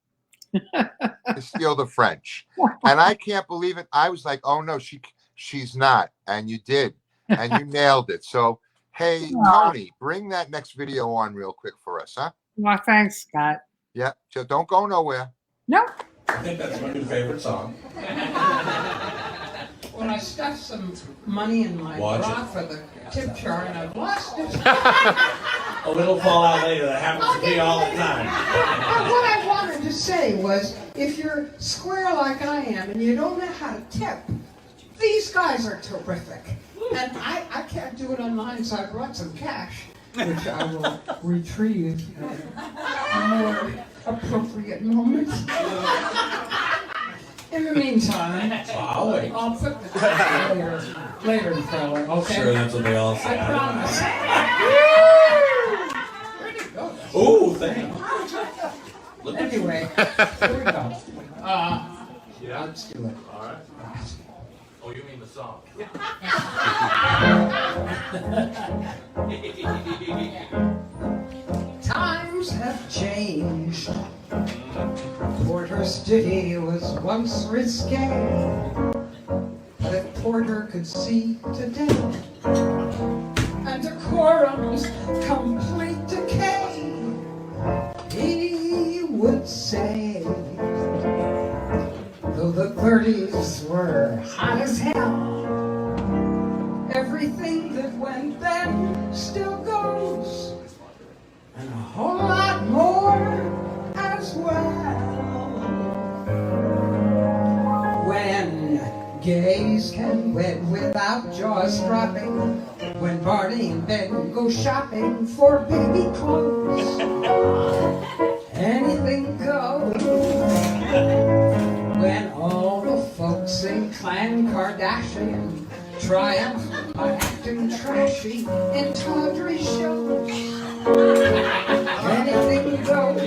to steal the French. And I can't believe it. I was like, oh no, she's not. And you did. And you nailed it. So, hey, Tony, bring that next video on real quick for us, huh? Well, thanks, Scott. Yeah. So don't go nowhere. No. I think that's my new favorite song. When I stuffed some money in my Watch bra it. for the tip jar and I've lost it. A little fallout later. That happens to me all the time. What I wanted to say was, if you're square like I am and you don't know how to tip, these guys are terrific. And I can't do it online, so I brought some cash, which I will retrieve at a more appropriate moment. In the meantime, I'll wait. I'll put the later, fella, okay? Sure, that's what they all say. I promise. Where'd it go? Ooh, thanks. Anyway, here we go. Let's do it. All right. Oh, you mean the song? Times have changed. Porter's duty was once risque, but if Porter could see today, and decorum's complete decay, he would say, though the 30s were hot as hell, everything that went then still goes, and a whole lot more as well. When gays can wed without jaws dropping, when Barney and Ben go shopping for baby clothes, anything goes. When all the folks in Clan Kardashian triumph by acting trashy in tawdry shows, anything goes.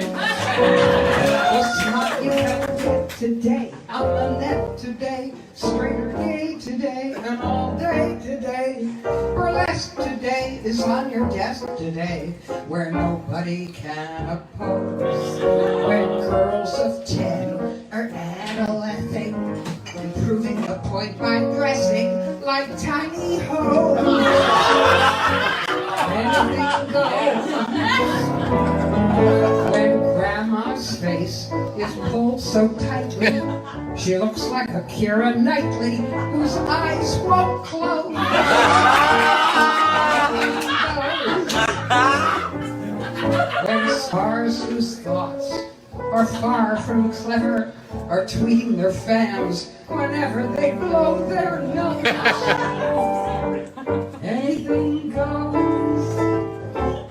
The smart you ever get today, on the net today, straight or gay today, and all day today. Burlesque today is on your desk today, where nobody can oppose. When girls of 10 are adolescing, improving the point by dressing like tiny hoes. Anything goes. When grandma's face is pulled so tightly, she looks like a Keira Knightley whose eyes won't close. When stars whose thoughts are far from clever are tweeting their fans whenever they blow their nose. Anything goes.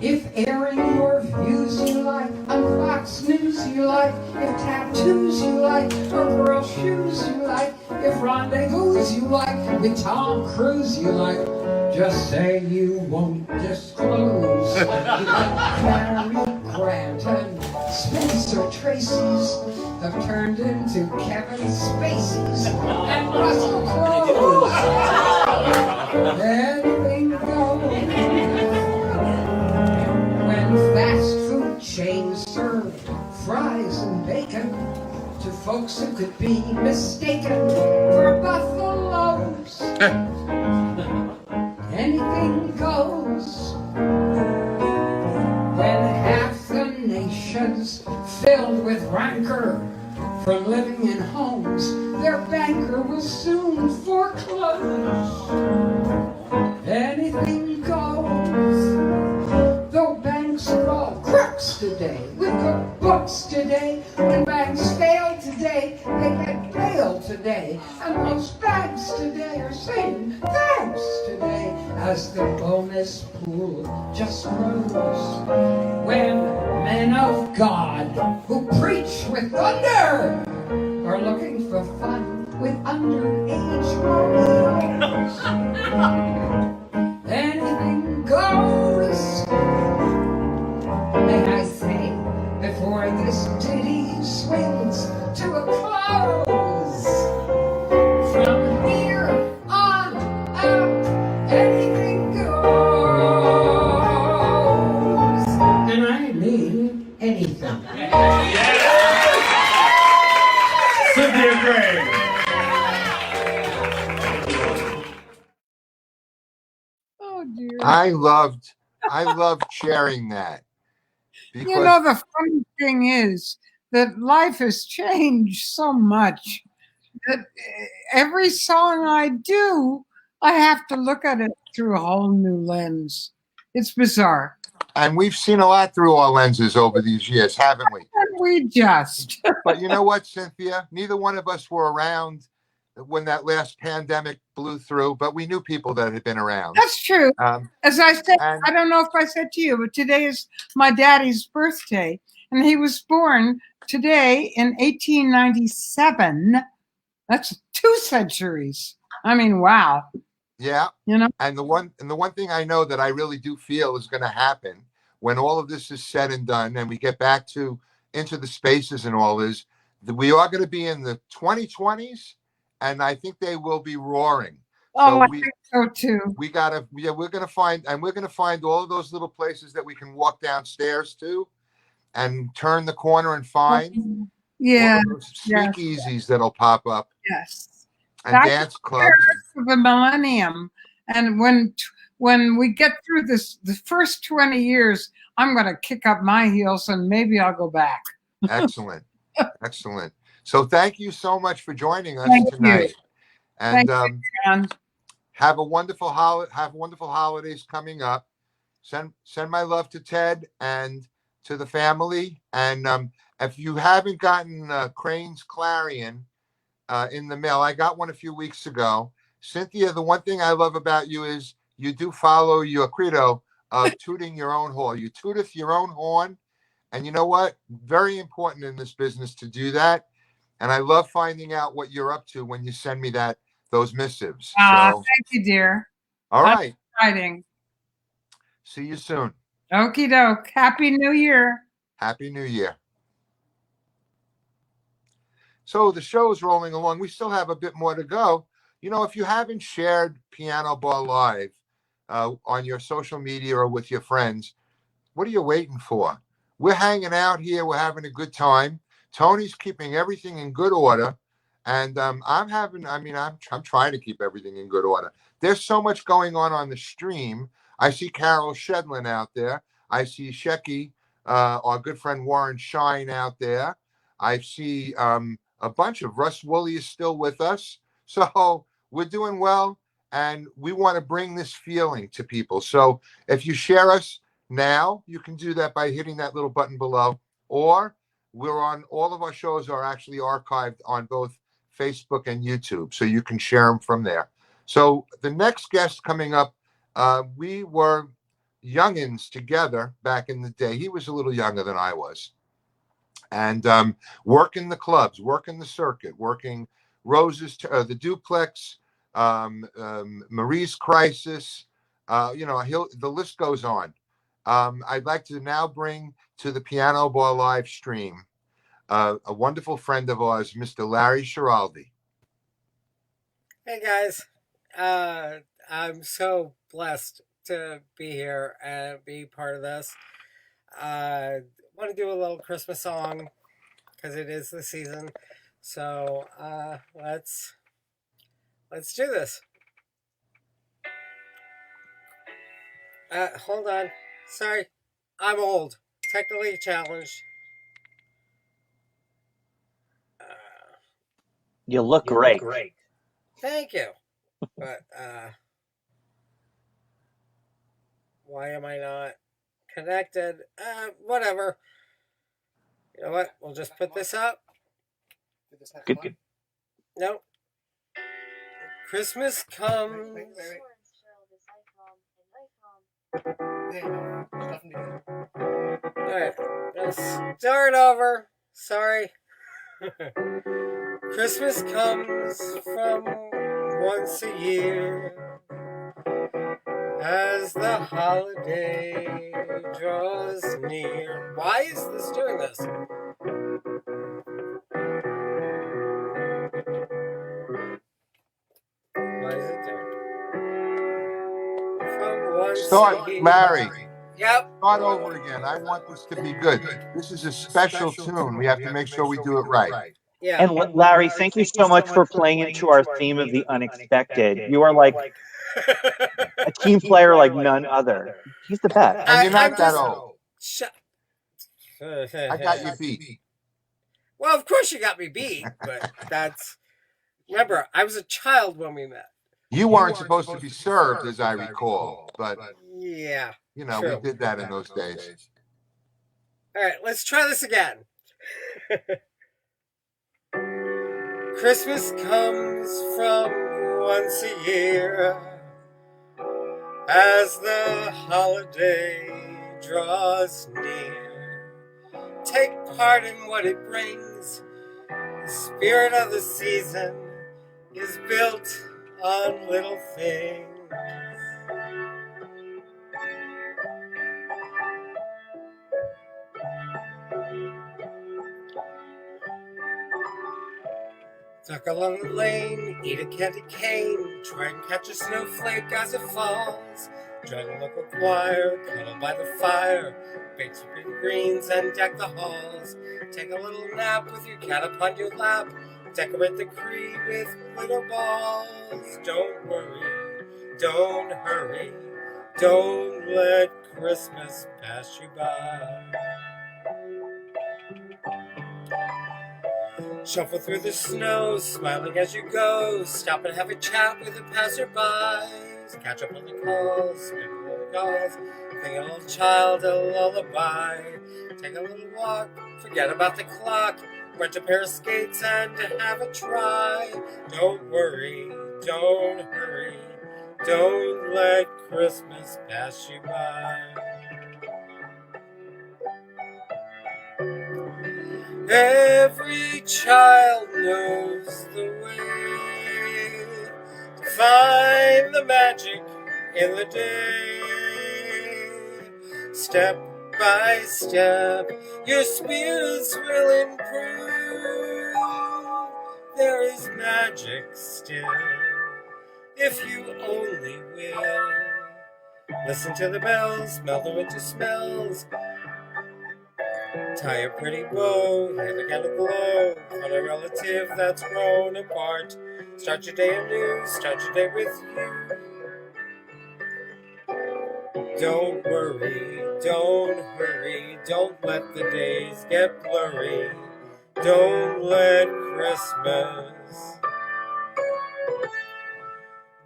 If airing your views you like, on Fox News you like, if tattoos you like, or girl shoes you like, if rendezvous you like, with Tom Cruise you like, just say you won't disclose. Cary Grant and Spencer Tracy's have turned into Kevin Spacey's and Russell Crowe's. Anything goes. When fast food chains serve fries and bacon to folks who could be mistaken for buffaloes. Anything goes. When half the nation's filled with rancor from living in homes their banker will soon foreclose. Anything goes. Though banks are all crooks today, we've got books today. When banks fail today, they get bailed today. And most banks today are saying thanks today as the bonus pool just grows. When men of God who preach with thunder are looking for fun with underage rodeos. Anything goes. May I say, before this ditty swings to a close, from here on out, anything goes. And I mean anything. I loved sharing that because You know, the funny thing is that life has changed so much that every song I do, I have to look at it through a whole new lens. It's bizarre. and we've seen a lot through our lenses over these years, haven't we? And we just. But you know what, Cynthia? Neither one of us were around when that last pandemic blew through, but we knew people that had been around. That's true. Um, As I said, and I don't know if I said to you, but today is my daddy's birthday. And he was born today in 1897. That's 2 centuries. I mean, wow. yeah, You know, and the one thing I know that I really do feel is going to happen when all of this is said and done, and we get back to into the spaces and all, is that we are going to be in the 2020s, and I think they will be roaring. oh, So I we think so too. we're gonna find all of those little places that we can walk downstairs to and turn the corner and find Yeah, all of those yes. speakeasies that'll pop up yes. and That's dance clubs. For the millennium. And when we get through the first 20 years, I'm going to kick up my heels and maybe I'll go back. Excellent. Excellent. So thank you so much for joining us Thank you. tonight. And Thank John. have a wonderful holidays coming up. Send my love to Ted and to the family. And if you haven't gotten Crane's Clarion in the mail, I got one a few weeks ago. Cynthia, the one thing I love about you is you do follow your credo of tooting your own horn. You tooteth your own horn. And you know what? Very important in this business to do that. And I love finding out what you're up to when you send me those missives. So, Thank you, dear. all right. Exciting. See you soon. Okie doke. Happy New Year. Happy New Year. So the show is rolling along. We still have a bit more to go. You know, if you haven't shared Piano Bar Live on your social media or with your friends, what are you waiting for? We're hanging out here. We're having a good time. Tony's keeping everything in good order. And I'm trying to keep everything in good order. There's so much going on the stream. I see Carol Shedlin out there. I see Shecky, our good friend Warren Shine out there. I see a bunch of Russ Woolley is still with us. So we're doing well. And we want to bring this feeling to people. So if you share us now, you can do that by hitting that little button below. Or all of our shows are actually archived on both Facebook and YouTube. So you can share them from there. So the next guest coming up, we were youngins together back in the day. He was a little younger than I was. And working the clubs, working the circuit, working Rose's, the Duplex, Marie's Crisis, the list goes on. I'd like to now bring to the Piano Bar live stream a wonderful friend of ours, Mr. Larry Schiraldi. Hey guys, I'm so blessed to be here and be part of this. I want to do a little Christmas song because it is the season. So let's do this. Hold on. Sorry, I'm old. Technically challenged. You look great. Thank you. But why am I not connected? Whatever. You know what? We'll just put this up. Good. Nope. Christmas comes. Alright, let's start over. Sorry. Christmas comes from once a year as the holiday draws near. Why is this doing this? Why is it doing? From once Start, a year. Larry. Yep. Start over again. I want this to be good. This is a special tune. We have to make sure we do it right. Yeah. And Larry, thank you so much for playing into our theme of the unexpected. You are like A team player like none other. He's the best. And you're not I'm that just- old. I got you beat. Well, of course you got me beat, but that's. Remember, I was a child when we met. You weren't supposed to be served, as I recall, but Yeah. you know, True. we did that in those days. All right, let's try this again. Christmas comes from once a year as the holiday draws near. Take part in what it brings. The spirit of the season is built on little things. Tuck along the lane, eat a candy cane, try and catch a snowflake as it falls. Join the local choir, cuddle by the fire, bake some green greens and deck the halls. Take a little nap with your cat upon your lap, decorate the tree with glitter balls. Don't worry, don't hurry, don't let Christmas pass you by. Shuffle through the snow, smiling as you go. Stop and have a chat with the passerbys. Catch up on the calls, make a little calls. Sing a little child a lullaby. Take a little walk, forget about the clock. Rent a pair of skates and have a try. Don't worry, don't hurry. Don't let Christmas pass you by. Every child knows the way to find the magic in the day. Step by step, your spirits will improve. There is magic still, if you only will. Listen to the bells, smell the winter smells. Tie a pretty bow, hear the candle glow, find a relative that's grown apart. Start your day anew, start your day with you. Don't worry, don't hurry, don't let the days get blurry. Don't let Christmas,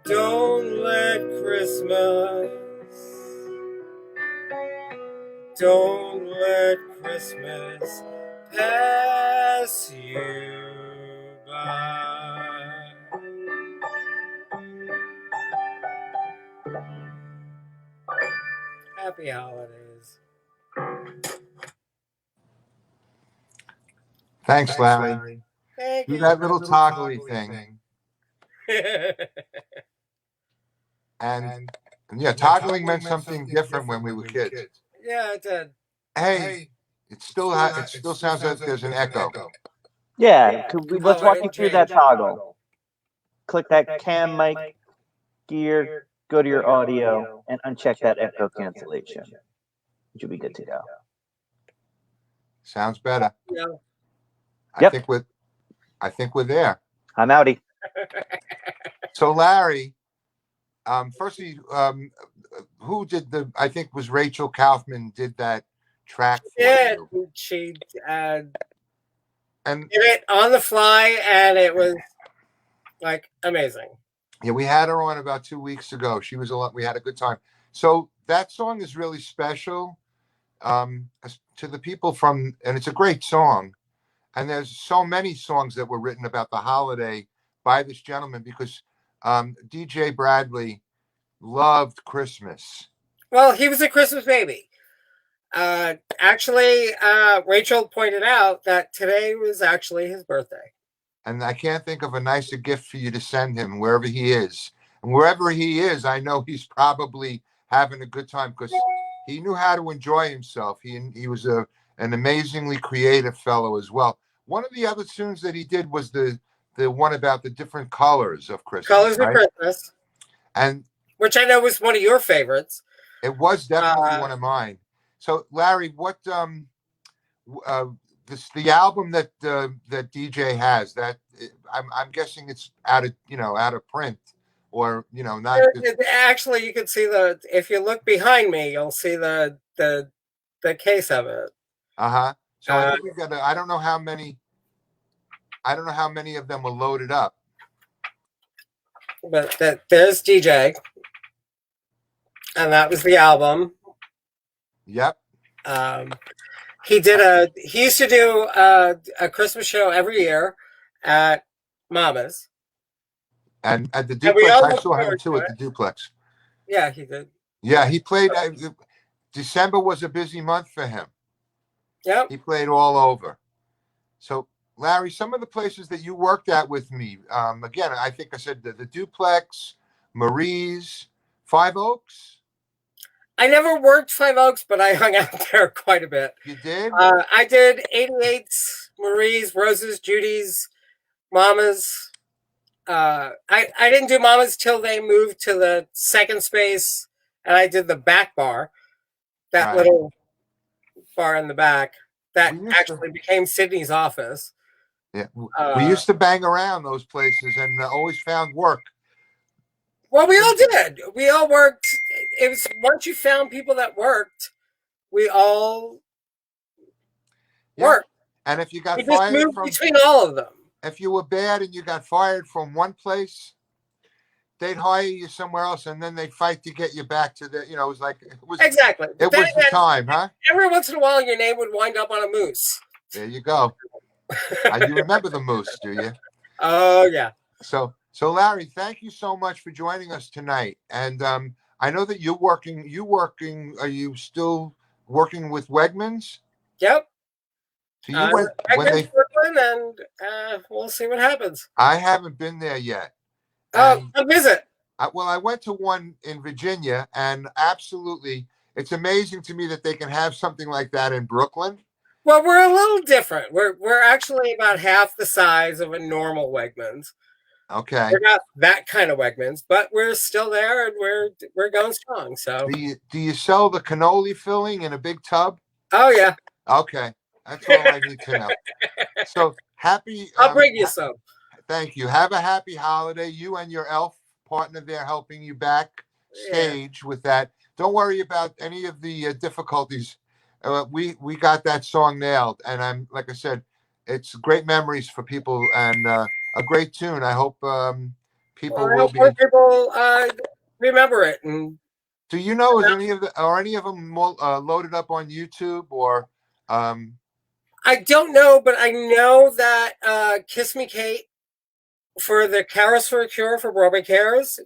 don't let Christmas, don't let Christmas pass you by. Happy holidays. Thanks, Larry. Thank Do you. that little toggly thing. And yeah, toggling meant something different when we were kids. Yeah, it did. Hey, it still sounds like there's an echo. Yeah, let's walk you through that change. toggle. Click that cam mic gear, go to your audio, and uncheck that echo cancellation. You'll be good to go. Sounds better. Yeah. Yep. I think we're there. I'm outie. So Larry, firstly, who did I think was Rachel Kaufman did that track for Yeah, you. she And did it on the fly, and it was like amazing. yeah, we had her on about 2 weeks ago. She was we had a good time. So that song is really special to the people and it's a great song. And there's so many songs that were written about the holiday by this gentleman because DJ Bradley loved Christmas. Well, he was a Christmas baby. Actually, Rachel pointed out that today was actually his birthday. And I can't think of a nicer gift for you to send him wherever he is. And wherever he is, I know he's probably having a good time because he knew how to enjoy himself. He was an amazingly creative fellow as well. One of the other tunes that he did was the one about the different colors of Christmas. Colors right? of Christmas. And which I know was one of your favorites. It was definitely one of mine. So Larry, what the album that DJ has, that I'm guessing it's out of print or not. Actually, you can see if you look behind me, you'll see the case of it. So I think we've got. I don't know how many. I don't know how many of them were loaded up. But there's DJ, and that was the album. Yep. He used to do a Christmas show every year at Mama's. And at the Duplex, I saw him too at the Duplex. Yeah, he did. Yeah, he played. December was a busy month for him. Yep. He played all over. So, Larry, some of the places that you worked at with me, again, I think I said the Duplex, Marie's, Five Oaks. I never worked Five Oaks, but I hung out there quite a bit. You did? I did 88's, Marie's, Rose's, Judy's, Mama's. I didn't do Mama's till they moved to the second space, and I did the back bar, that little bar in the back that actually became Sydney's office. Yeah, we used to bang around those places and always found work. Well, we all did. We all worked. It was once you found people that worked, we all worked. And if you got we just fired moved from between all of them. If you were bad and you got fired from one place, they'd hire you somewhere else, and then they'd fight to get you back to the. It was like it was exactly. It was the time, huh? Every once in a while, your name would wind up on a moose. There you go. You remember the moose, do you? Oh yeah. So Larry, thank you so much for joining us tonight. And I know that you're working. Are you still working with Wegmans? Yep. So you went when they Brooklyn, and we'll see what happens. I haven't been there yet. Come visit. I went to one in Virginia, and absolutely, it's amazing to me that they can have something like that in Brooklyn. Well, we're a little different. We're actually about half the size of a normal Wegmans. Okay. We're not that kind of Wegmans, but we're still there, and we're going strong. So. Do you sell the cannoli filling in a big tub? Oh yeah. Okay, that's all I need to know. So happy. I'll bring you some. Thank you. Have a happy holiday. You and your elf partner there helping you backstage with that. Don't worry about any of the difficulties. We got that song nailed, and I'm like I said, it's great memories for people and a great tune. I hope people will be. People remember it. And do you know is any of them loaded up on YouTube or? I don't know, but I know that Kiss Me Kate for the Carols for a Cure for Broadway Cares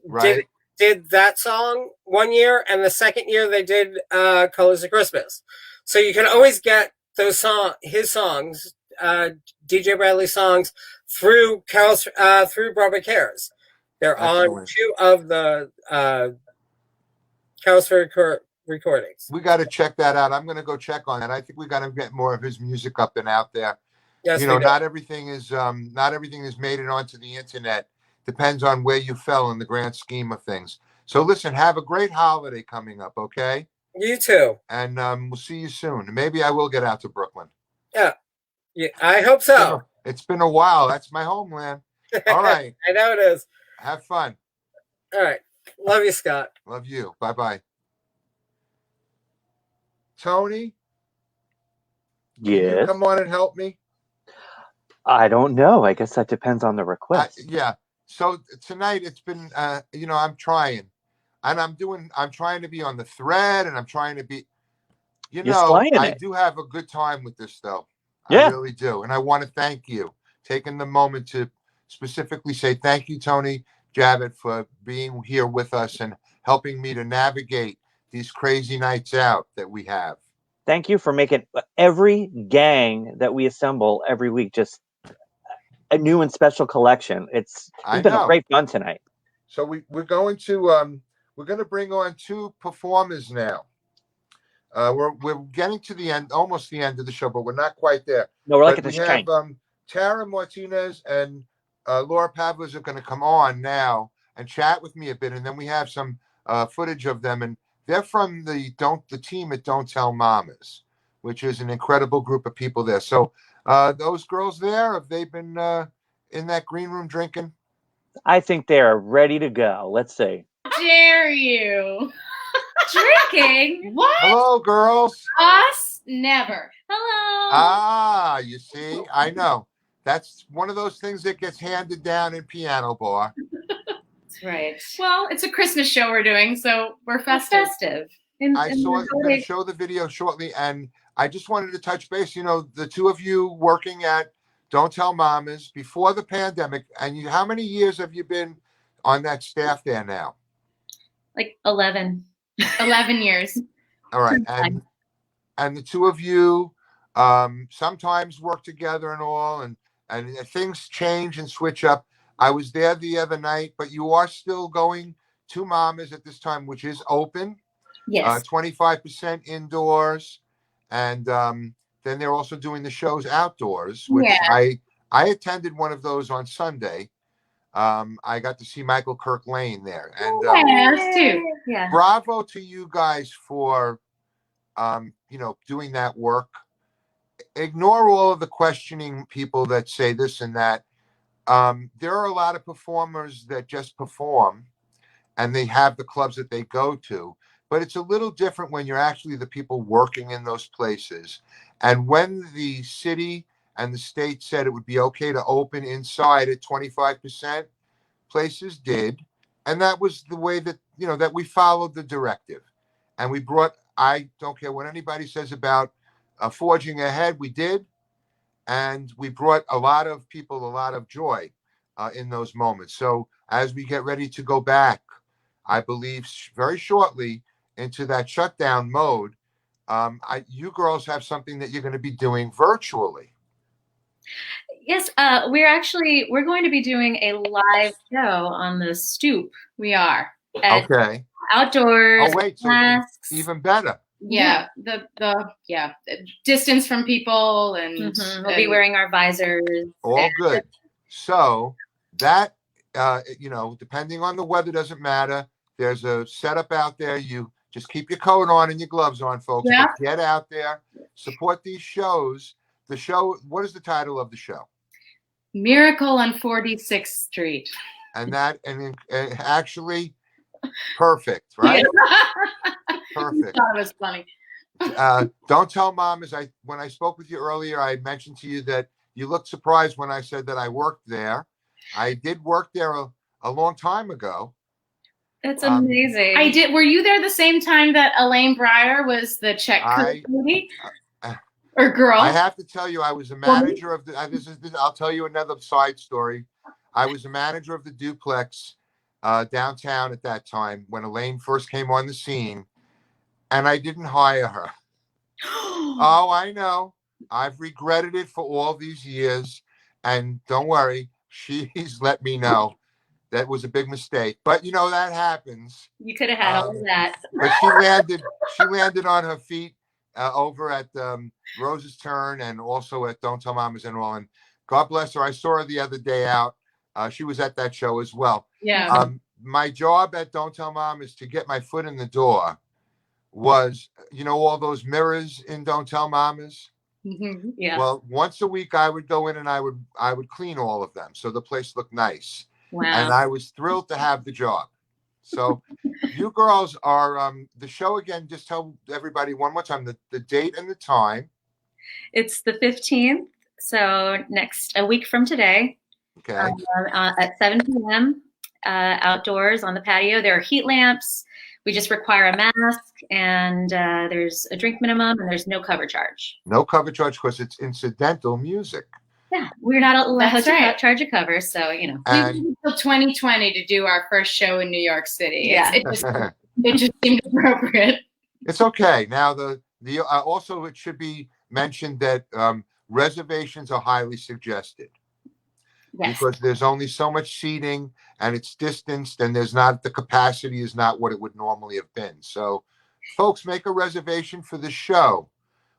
did that song one year, and the second year they did Colors of Christmas. So you can always get those his songs, DJ Bradley's songs through Carols through Broadway Cares. They're on two of the Carols for a Cure recordings. We got to check that out. I'm going to go check on that. I think we got to get more of his music up and out there. Yes, not everything is made it onto the internet. Depends on where you fell in the grand scheme of things. So listen, have a great holiday coming up, okay? You too. And we'll see you soon. Maybe I will get out to Brooklyn. Yeah, I hope so. It's been a while. That's my homeland. All right. I know it is. Have fun. All right. Love you, Scott. Love you. Bye-bye. Tony? Yes. Can you come on and help me? I don't know. I guess that depends on the request. Yeah. So tonight it's been, I'm trying. And I'm trying to be on the thread, and I'm trying to be, I do have a good time with this, though. Yeah. I really do. And I want to thank you, taking the moment to specifically say thank you, Tony Javits, for being here with us and helping me to navigate these crazy nights out that we have. Thank you for making every gang that we assemble every week just a new and special collection. It's been a great fun tonight. So we're going to bring on two performers now. We're getting to the end, almost the end of the show, but we're not quite there. No, we're like at the shank. Tara Martinez and Laura Pavlis are going to come on now and chat with me a bit, and then we have some footage of them, and they're from the team at Don't Tell Mamas, which is an incredible group of people there. So those girls there, have they been in that green room drinking? I think they are ready to go. Let's see. Dare you? Drinking? What? Hello, girls. Us? Never. Hello. Ah, you see, I know. That's one of those things that gets handed down in piano bar. That's right. Well, it's a Christmas show we're doing, so we're festive. Festive. I saw I'm going to show the video shortly, and I just wanted to touch base. You know, the two of you working at Don't Tell Mamas before the pandemic, and you, how many years have you been on that staff there now? Like 11. 11 years. All right, and the two of you sometimes work together and all, and things change and switch up. I was there the other night, but you are still going to Mamas at this time, which is open. Yes. 25% indoors, and then they're also doing the shows outdoors, which Yeah. I attended one of those on Sunday. I got to see Michael Kirk Lane there, and Us too. Yeah. bravo to you guys for you know, doing that work. Ignore all of the questioning people that say this and that. There are a lot of performers that just perform, and they have the clubs that they go to. But it's a little different when you're actually the people working in those places. And when the city and the state said it would be okay to open inside at 25%, places did. And that was the way that, you know, that we followed the directive. And we brought, I don't care what anybody says about forging ahead, we did. And we brought a lot of people a lot of joy in those moments. So as we get ready to go back, I believe very shortly, into that shutdown mode, you girls have something that you're going to be doing virtually. Yes, we're going to be doing a live show on the stoop. We are. Okay. Outdoors. Oh wait, so masks. even better. Yeah. The distance from people, and We'll be wearing our visors. All good. So that you know, depending on the weather, doesn't matter. There's a setup out there. You just keep your coat on and your gloves on, folks. Yeah. But get out there, support these shows. The show, what is the title of the show? Miracle on 46th Street. And that, and actually, perfect, right? Perfect. That was funny. Don't Tell Mom, when I spoke with you earlier, I mentioned to you that you looked surprised when I said that I worked there. I did work there a long time ago. That's amazing. I did. Were you there the same time that Elaine Breyer was the Czech lady or girl? I have to tell you, I was a manager of the. I'll tell you another side story. I was a manager of the Duplex downtown at that time when Elaine first came on the scene, and I didn't hire her. Oh, I know. I've regretted it for all these years, and don't worry, she's let me know. That was a big mistake, but you know that happens. You could have had all of that. But she landed on her feet over at Rose's Turn and also at Don't Tell Mamas and all. And God bless her. I saw her the other day out. She was at that show as well. Yeah. My job at Don't Tell Mom is to get my foot in the door. Was, you know, all those mirrors in Don't Tell Mamas. Yeah. Well, once a week I would go in and I would clean all of them so the place looked nice. Wow. And I was thrilled to have the job. So you girls are the show again. Just tell everybody one more time the date and the time. It's the 15th, so a week from today. Okay. At 7 p.m. Outdoors on the patio. There are heat lamps. We just require a mask, and there's a drink minimum, and there's no cover charge. No cover charge because it's incidental music. Yeah, we're not allowed That's to charge a cover, so you know. We waited until 2020 to do our first show in New York City. Yeah. It just seemed appropriate. It's okay. Now the also it should be mentioned that reservations are highly suggested. Yes. Because there's only so much seating and it's distanced and the capacity is not what it would normally have been. So folks, make a reservation for the show.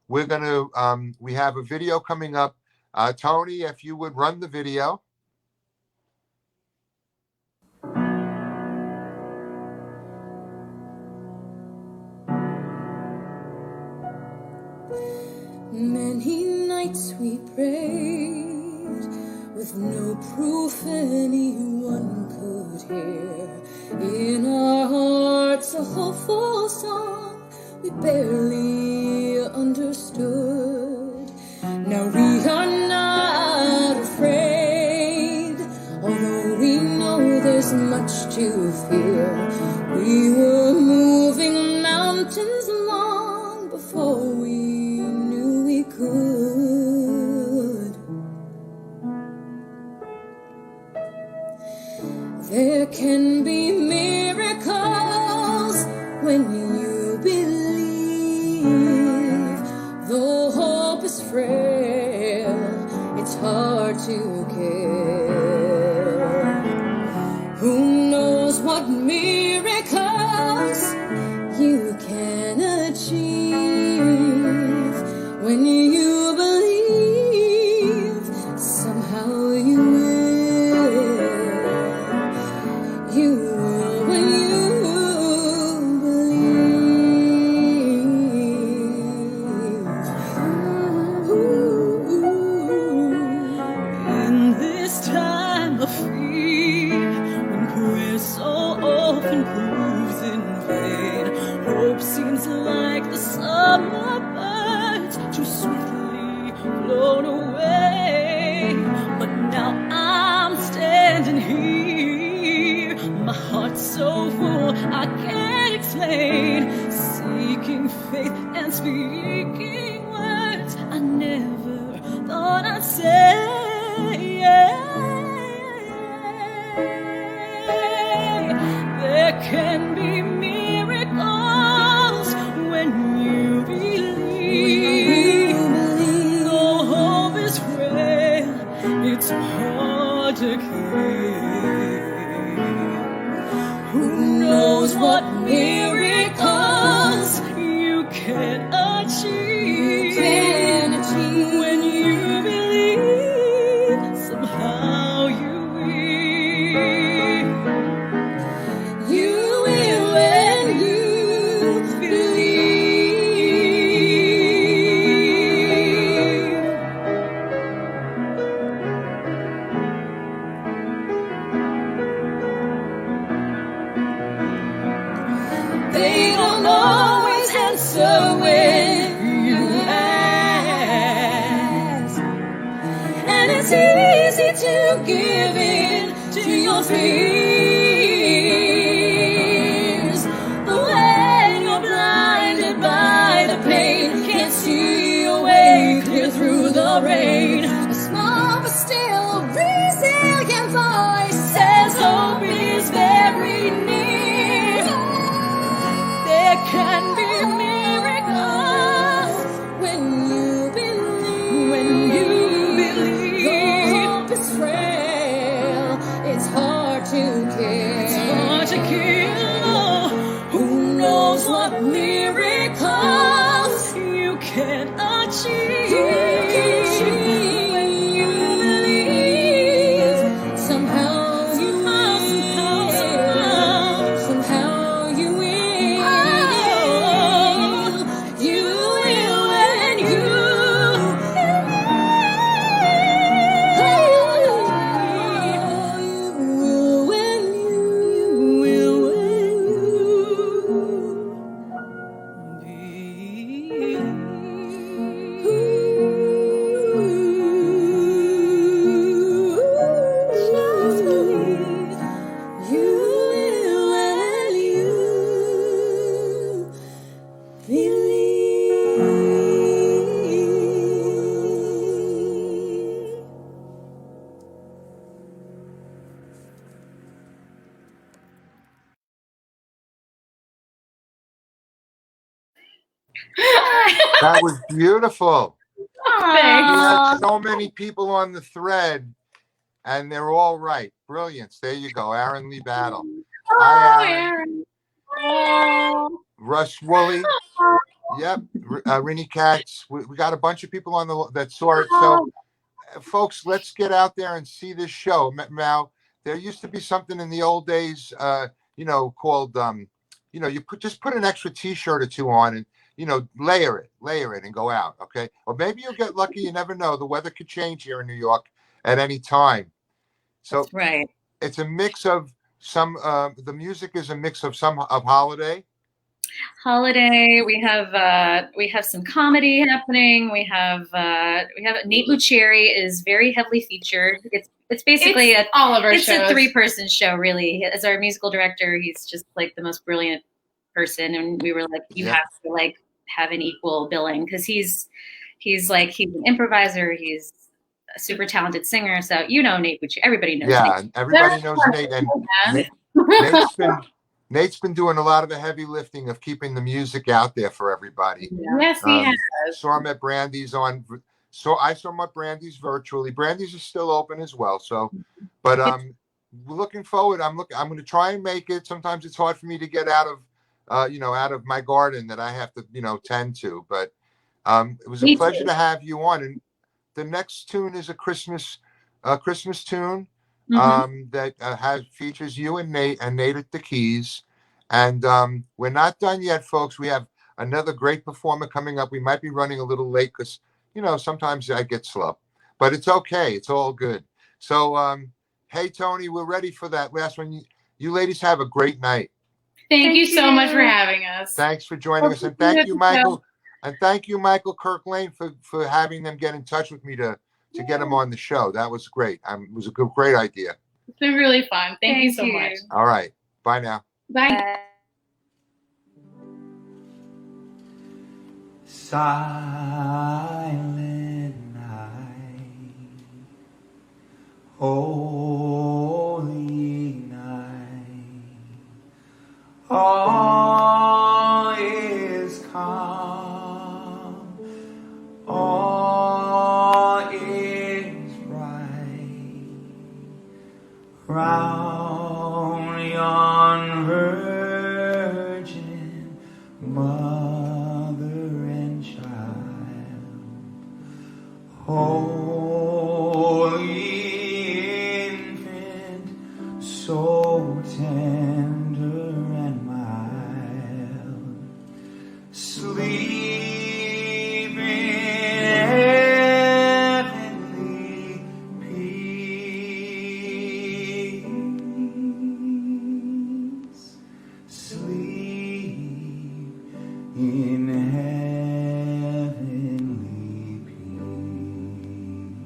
We're going to, we have a video coming up. Tony, if you would run the video. Many nights we prayed with no proof anyone could hear. In our hearts, a hopeful song we barely understood. Now we are not afraid, although we know there's much to fear. We were moving mountains long before we knew we could. There can be miracles when you believe. Though hope is frail, it's hard to care. Who knows what miracles you can achieve when you believe. Somehow you will. You will when you believe. In this time of fear, when prayer so often proves in vain, hope seems like the summer birds too swiftly blown away. But now I'm standing here, my heart's so full I can't explain, seeking faith and speaking words I never thought I'd say. There can be miracles when you believe. Though hope is frail, it's hard to keep. Who knows what miracles you can achieve, when you believe. Somehow you will. You will when you believe. They don't always answer when you ask, and it's easy to give in to your fears. But when you're blinded by the pain, can't see your way clear through the rain, a small but still resilient voice says hope is very near. There can be miracles when you believe. When you believe. Though hope is frail, it's hard to kill. It's hard to kill. Who knows what miracles you can achieve? When you believe. Somehow you will. Somehow you will. You will when you That was beautiful. We Aw. had so many people on the thread, and they're all right. Brilliance. There you go. Aaron Lee Battle. Hi, Aaron. Russ Woolley. Yep. Rinnie Katz. We got a bunch of people on that saw it. So, folks, let's get out there and see this show. Now, there used to be something in the old days, called, you just put an extra T-shirt or two on and, layer it and go out. Okay. Or maybe you'll get lucky. You never know. The weather could change here in New York. at any time. So That's right. it's a mix of some. The music is a mix of some of holiday. Holiday. We have some comedy happening. We have Nate Bucherri is very heavily featured. It's basically all of our it's shows. a 3-person show, really. As our musical director, he's just like the most brilliant person, and we were like, you have to like have an equal billing, because he's an improviser. He's a super talented singer. So Nate Bucherri. Everybody knows. Yeah, Nate. everybody knows Nate, and Nate's been doing a lot of the heavy lifting of keeping the music out there for everybody. Yes, he has. Saw him at Brandy's So I saw him at Brandy's virtually. Brandy's is still open as well. So, but looking forward. I'm going to try and make it. Sometimes it's hard for me to get out of out of my garden that I have to tend to. But it was a pleasure to have you on. And the next tune is a Christmas tune. That features you and Nate at the keys. And we're not done yet, folks. We have another great performer coming up. We might be running a little late because, sometimes I get slow. But it's okay. It's all good. So, hey, Tony, we're ready for that last one. You ladies have a great night. Thank you so much for having us. Thanks for joining us. And thank you, Michael. And thank you, Michael Kirklane, for having them get in touch with me to get them on the show. That was great. It was a great idea. It's been really fun. Thank you so much. All right. Bye now. Bye. Silent night, holy night, all is calm, all is right, round yon virgin mother and child, holy infant, so tender and mild, sleep in heavenly peace, sleep in heavenly peace.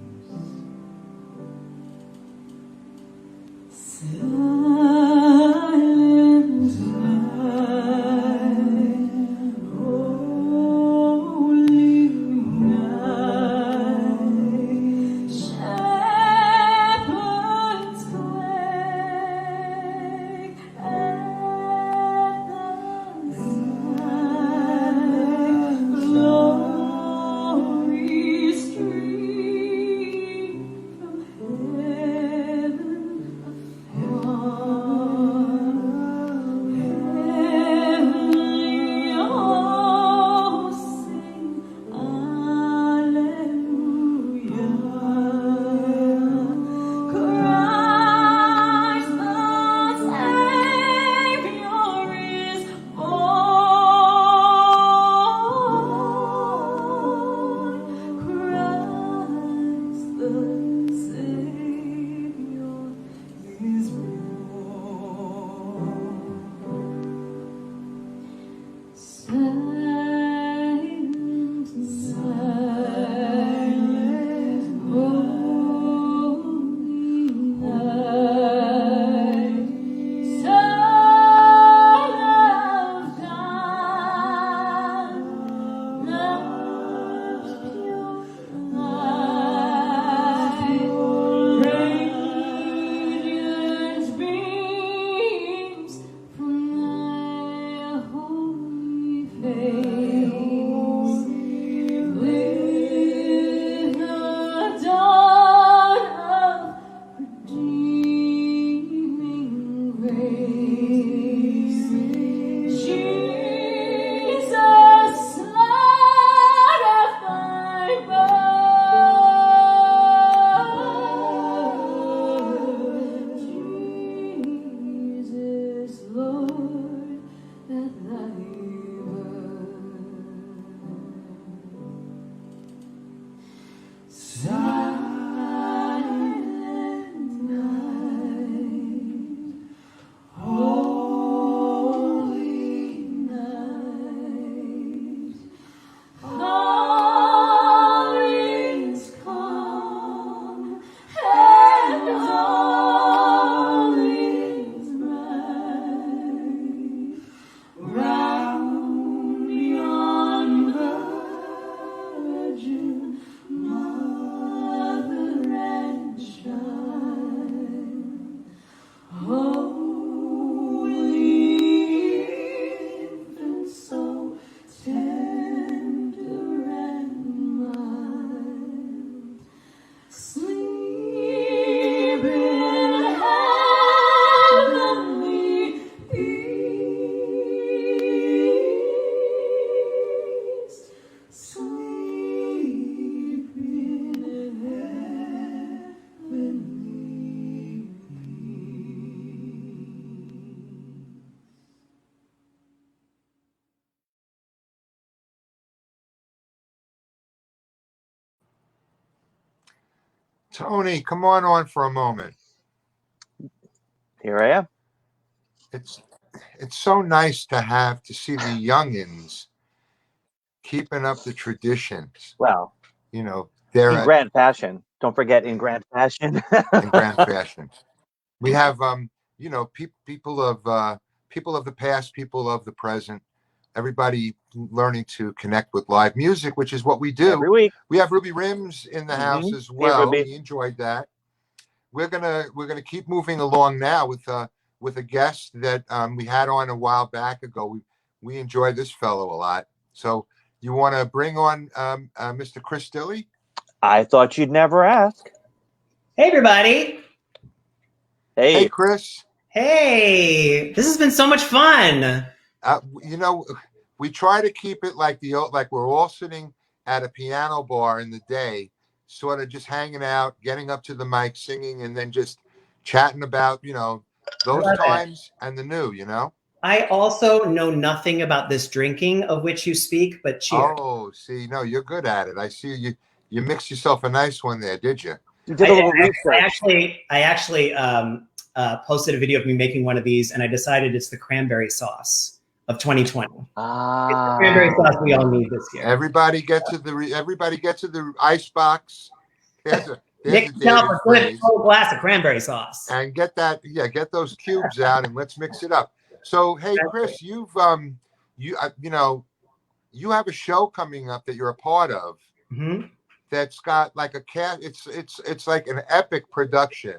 Virgin Mother and Child, Holy Infant, so tender and mild, sleep in heavenly peace, sleep in heavenly Tony, come on for a moment. Here I am. It's so nice to see the youngins keeping up the traditions. Well, You know, they're in grand fashion. Don't forget, in grand fashion. in grand fashion. We have you know, people of the past, people of the present, everybody learning to connect with live music, which is what we do Every week. We have Ruby Rims in the house as Hey, well. Ruby. We enjoyed that. We're gonna keep moving along now with a guest that we had on a while back ago. We enjoy this fellow a lot. So you want to bring on Mr. Chris Dilley? I thought you'd never ask. Hey, everybody. Hey, Chris. Hey, this has been so much fun. You know, we try to keep it like we're all sitting at a piano bar in the day, sort of just hanging out, getting up to the mic, singing, and then just chatting about, you know, those times and the new, you know? I also know nothing about this drinking of which you speak, but cheers. Oh, see, no, you're good at it. I see you mixed yourself a nice one there, did you? You did a little research. I actually posted a video of me making one of these, and I decided it's the cranberry sauce of 2020. It's the cranberry sauce we all need this year. Everybody get to the ice box. Mix it up a good full glass of cranberry sauce. And get those cubes out and let's mix it up. So, hey, Chris, you know, you have a show coming up that you're a part of. Mm-hmm. That's got like a cat. It's like an epic production.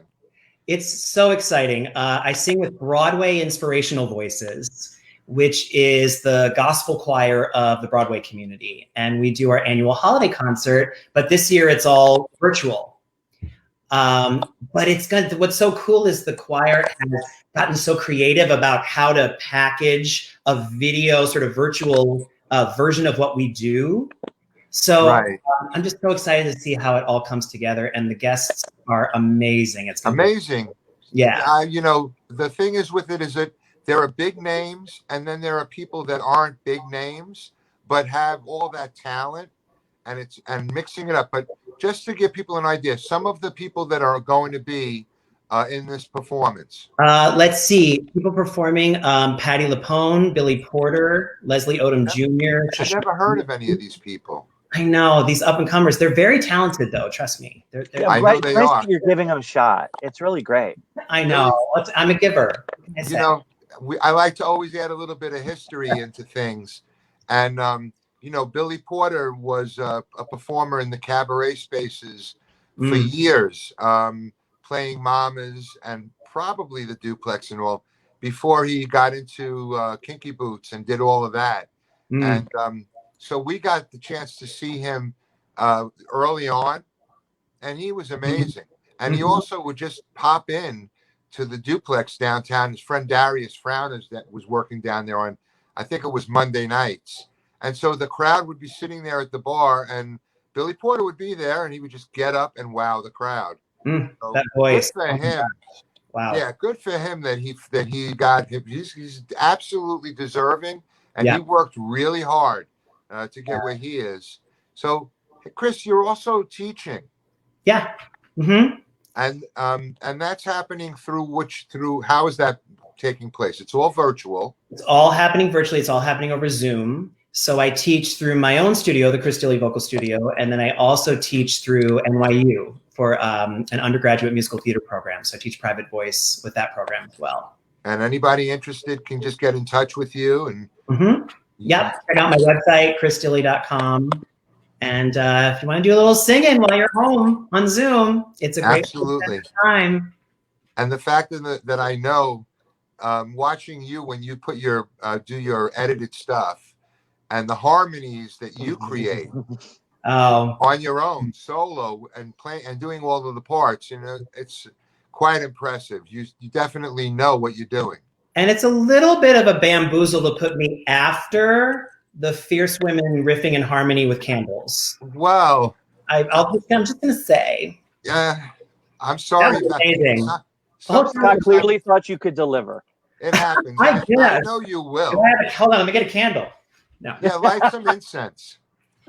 It's so exciting. I sing with Broadway Inspirational Voices, which is the gospel choir of the Broadway community. And we do our annual holiday concert, but this year it's all virtual. But it's good. What's so cool is the choir has gotten so creative about how to package a video, sort of virtual version of what we do. So I'm just so excited to see how it all comes together, and the guests are amazing. It's amazing. Yeah. You know, the thing is with it is that there are big names, and then there are people that aren't big names but have all that talent, and mixing it up. But just to give people an idea, some of the people that are going to be in this performance. Let's see. People performing: Patti LuPone, Billy Porter, Leslie Odom Jr. I've never heard of any of these people. I know, these up and comers. They're very talented, though. Trust me. I know they are. You're giving them a shot. It's really great. I know. I'm a giver. You know, I like to always add a little bit of history into things, and you know, Billy Porter was a performer in the cabaret spaces for years, playing mamas and probably the duplex and all before he got into Kinky Boots and did all of that. And so we got the chance to see him early on, and he was amazing. And he also would just pop in to the duplex downtown. His friend Darius Frowners that was working down there on, I think it was Monday nights. And so the crowd would be sitting there at the bar, and Billy Porter would be there, and he would just get up and wow the crowd. So that voice. Good for him. Wow. Yeah, good for him that he got him. He's absolutely deserving, and he worked really hard to get where he is. So, Chris, you're also teaching. Yeah. Mm-hmm. And that's happening through how is that taking place? It's all virtual. It's all happening virtually. It's all happening over Zoom. So I teach through my own studio, the Chris Dilley Vocal Studio, and then I also teach through NYU for an undergraduate musical theater program. So I teach private voice with that program as well. And anybody interested can just get in touch with you. And Yep. Check out my website, chrisdilley.com. And if you want to do a little singing while you're home on Zoom, it's a great Absolutely. time. And the fact that I know, watching you when you put your do your edited stuff, and the harmonies that you create on your own solo and play and doing all of the parts, you know, it's quite impressive. You definitely know what you're doing. And it's a little bit of a bamboozle to put me after the Fierce Women riffing in harmony with candles. Wow. I'm just gonna say. Yeah, I'm sorry. That was about amazing. that. Scott clearly thought you could deliver. It happens. I guess. I know you will. Hold on, let me get a candle. No. Yeah, light some incense.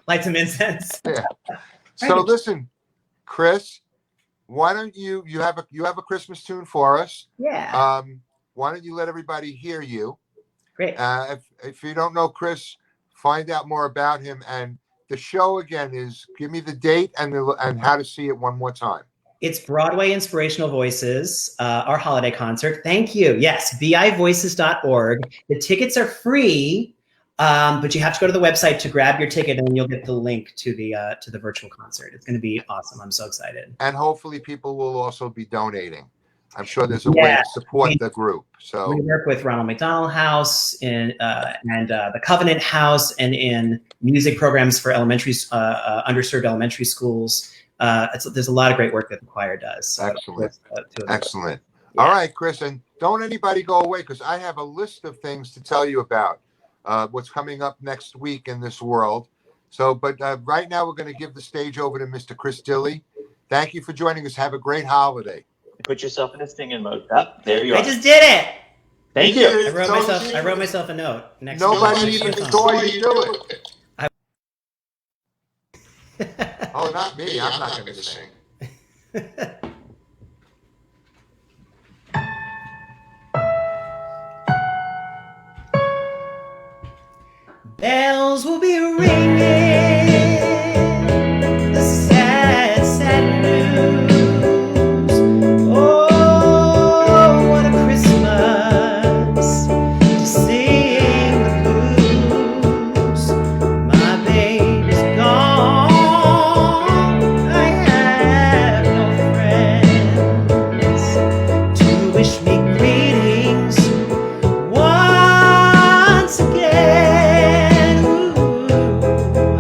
Light some incense. Yeah. So listen, Chris, why don't you have a Christmas tune for us? Yeah. Why don't you let everybody hear you? Great. If you don't know Chris, find out more about him. And the show again is, give me the date and how to see it one more time. It's Broadway Inspirational Voices, our holiday concert. Thank you. Yes, bivoices.org. The tickets are free, but you have to go to the website to grab your ticket, and you'll get the link to the virtual concert. It's going to be awesome. I'm so excited. And hopefully people will also be donating. I'm sure there's a way to support the group. So we work with Ronald McDonald House and the Covenant House, and in music programs for underserved elementary schools. There's a lot of great work that the choir does. So excellent. Excellent. Yeah. All right, Chris, and don't anybody go away, because I have a list of things to tell you about what's coming up next week in this world. So, but right now we're going to give the stage over to Mr. Chris Dilley. Thank you for joining us. Have a great holiday. Put yourself in a singing mode. There you are. I just did it. Thank you. I wrote myself a note. Nobody even saw you do it. Oh, not me. I'm not going to sing. Bells will be ringing, the sad, sad news. Oh, what a Christmas to sing the blues. My baby's gone. I have no friends to wish me greetings once again. Ooh.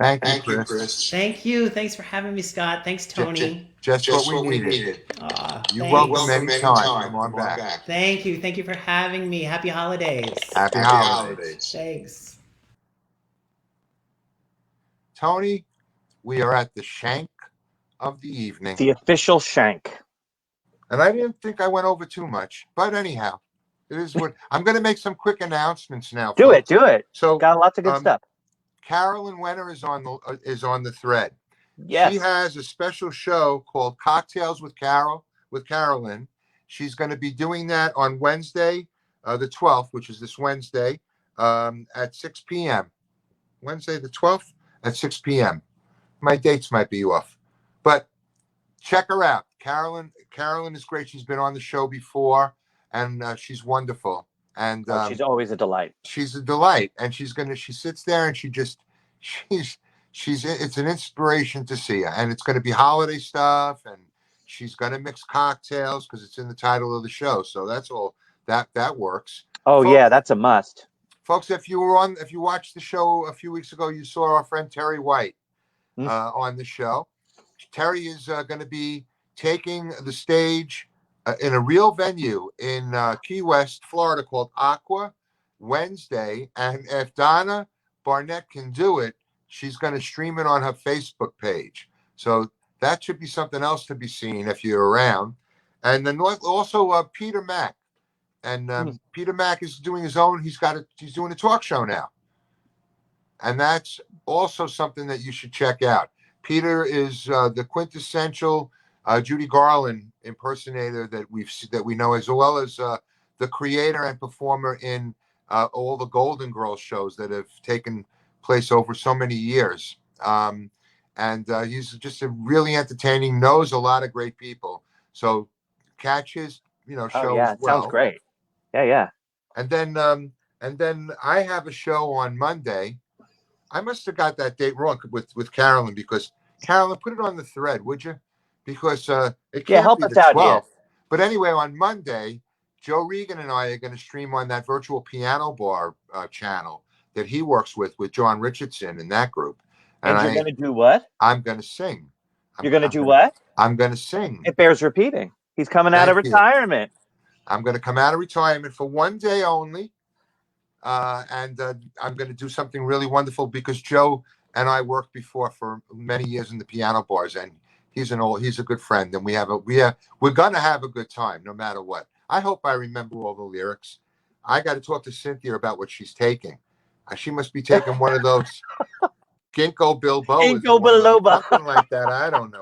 Thank you, Chris. Thank you. Thanks for having me, Scott. Thanks, Tony. Just what we needed. You're Thanks. welcome anytime. Come on back. Thank you. Thank you for having me. Happy holidays. Happy holidays. Thanks. Tony, we are at the shank of the evening. The official shank. And I didn't think I went over too much, but anyhow, it is what I'm going to make some quick announcements now. Do folks. it. So got lots of good stuff. Carolyn Wenner is on the thread. Yes. She has a special show called Cocktails with Carolyn. She's going to be doing that on Wednesday, the 12th, which is this Wednesday, at 6 p.m. Wednesday the 12th at 6 p.m. My dates might be off, but check her out. Carolyn is great. She's been on the show before, and she's wonderful. And she's always a delight. She's a delight, and she sits there and it's an inspiration to see her. And it's going to be holiday stuff, and she's going to mix cocktails because it's in the title of the show. So that's all that works. Oh, folks, yeah, that's a must. Folks, if you watched the show a few weeks ago, you saw our friend Terry White on the show. Terry is going to be taking the stage in a real venue in Key West, Florida, called Aqua Wednesday. And if Donna Barnett can do it, she's going to stream it on her Facebook page. So that should be something else to be seen if you're around. And then also Peter Mack. And Peter Mack is doing his own. He's doing a talk show now. And that's also something that you should check out. Peter is the quintessential Judy Garland impersonator that we know, as well as the creator and performer in all the Golden Girls shows that have taken place over so many years. And he's just a really entertaining, knows a lot of great people. So catch his show as well. Sounds great. Yeah. And then I have a show on Monday. I must have got that date wrong with Carolyn, because Carolyn, put it on the thread, would you? Because it can't help be us the out 12th. here. But anyway, on Monday, Joe Regan and I are going to stream on that virtual piano bar channel that he works with John Richardson and that group. And you're going to do what? I'm going to sing. You're going to do what? I'm going to sing. It bears repeating. He's coming out of retirement. I'm going to come out of retirement for one day only. And I'm going to do something really wonderful, because Joe and I worked before for many years in the piano bars, and he's a good friend, and we're going to have a good time no matter what. I hope I remember all the lyrics. I got to talk to Cynthia about what she's taking. She must be taking one of those Ginkgo biloba. Ginkgo biloba. Something like that. I don't know.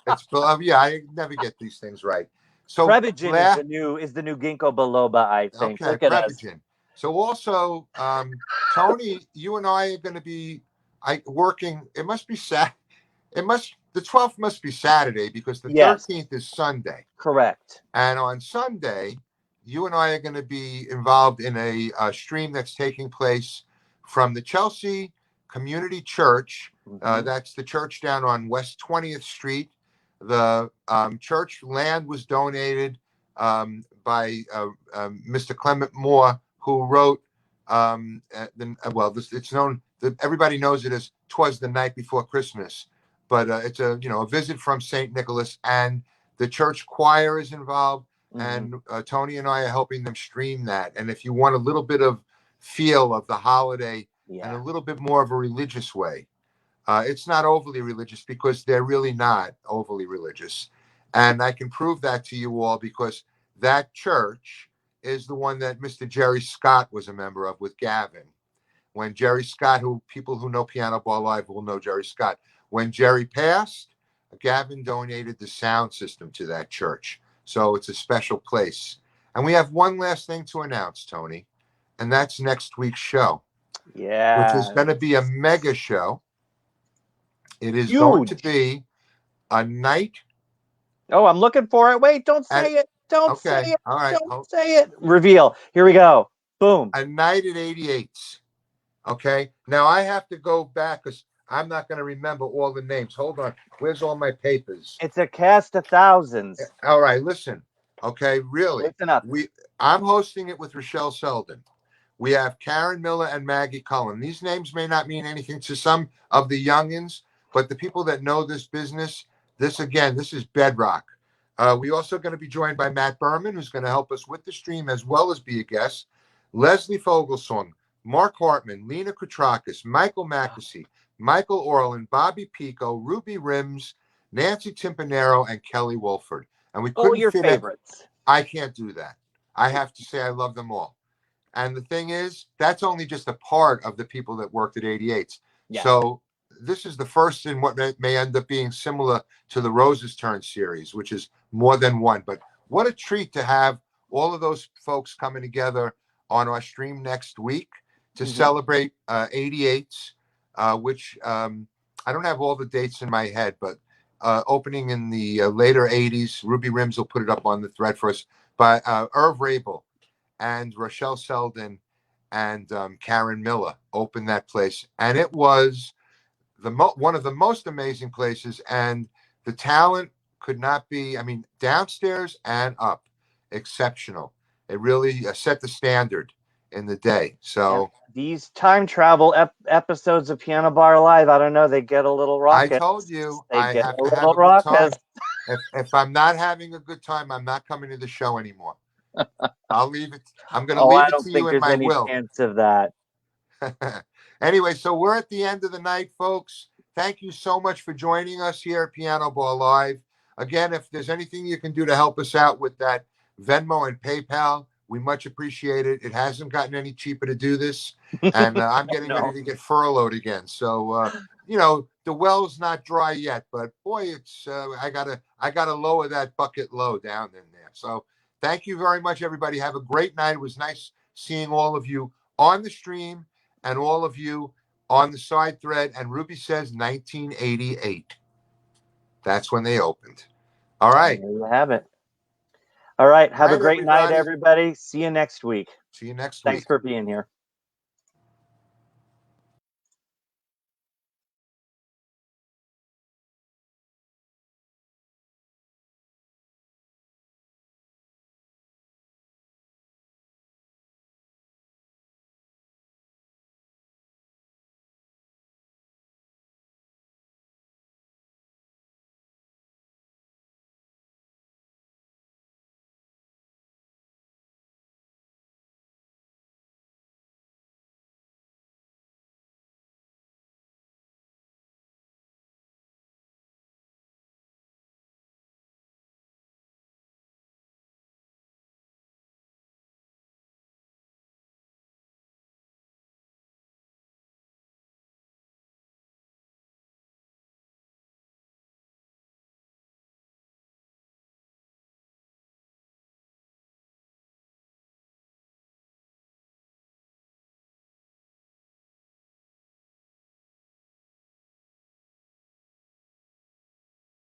It's I never get these things right. So Prevagen is the new Ginkgo biloba, I think. Okay, look at us. Prevagen. So also, Tony, you and I are going to be working. It must be the 12th must be Saturday, because the 13th is Sunday. Correct. And on Sunday, you and I are going to be involved in a stream that's taking place from the Chelsea Community Church. That's the church down on West 20th Street. The church land was donated by Mr. Clement Moore, who wrote it's known that everybody knows it as "'Twas the Night Before Christmas," but it's a visit from St. Nicholas, and the church choir is involved, and Tony and I are helping them stream that. And if you want a little bit of feel of the holiday and a little bit more of a religious way, it's not overly religious, because they're really not overly religious, and I can prove that to you all, because that church is the one that Mr. Jerry Scott was a member of with Gavin. When Jerry Scott, people who know Piano Bar Live will know Jerry Scott. When Jerry passed, Gavin donated the sound system to that church. So it's a special place. And we have one last thing to announce, Tony, and that's next week's show. Yeah. Which is going to be a mega show. It is going to be a night. Oh, I'm looking for it. Wait, don't say it. Don't say it. All right. Don't say it. Reveal. Here we go. Boom. A night at 88's. Okay. Now I have to go back, because I'm not going to remember all the names. Hold on. Where's all my papers? It's a cast of thousands. All right. Listen. Okay. Really. Listen up. I'm hosting it with Rochelle Selden. We have Karen Miller and Maggie Cullen. These names may not mean anything to some of the youngins, but the people that know this business, this is bedrock. We also going to be joined by Matt Berman, who's going to help us with the stream as well as be a guest. Leslie Fogelsong, Mark Hartman, Lena Kutrakis, Michael Mackesy, Michael Orland, Bobby Pico, Ruby Rims, Nancy Timpanero, and Kelly Wolford. And we couldn't All your fit favorites. I can't do that. I have to say I love them all. And the thing is, that's only just a part of the people that worked at 88's. Yeah. So this is the first in what may end up being similar to the Roses Turn series, which is more than one. But what a treat to have all of those folks coming together on our stream next week to celebrate 88's, which I don't have all the dates in my head, but opening in the later 80s. Ruby Rims will put it up on the thread for us. By Irv Rabel and Rochelle Selden and Karen Miller opened that place. And it was one of the most amazing places. And the talent could not be, I mean, downstairs and up, exceptional. It really set the standard in the day. So these time travel episodes of Piano Bar Live, I don't know, they get a little raucous. I told you, they I get have a to have little a good raucous. time. If I'm not having a good time, I'm not coming to the show anymore. I'll leave it. I'm going to leave I it don't to think you in there's my any will. chance of that. Anyway, so we're at the end of the night, folks. Thank you so much for joining us here at Piano Bar Live. Again, if there's anything you can do to help us out with that Venmo and PayPal, we much appreciate it. It hasn't gotten any cheaper to do this, and I'm getting ready to get furloughed again. So, the well's not dry yet, but boy, it's I gotta lower that bucket low down in there. So, thank you very much, everybody. Have a great night. It was nice seeing all of you on the stream and all of you on the side thread. And Ruby says 1988. That's when they opened. All right. There you have it. All right. Have a Night, great night, everybody. everybody. See you next week. See you next week. Thanks for being here.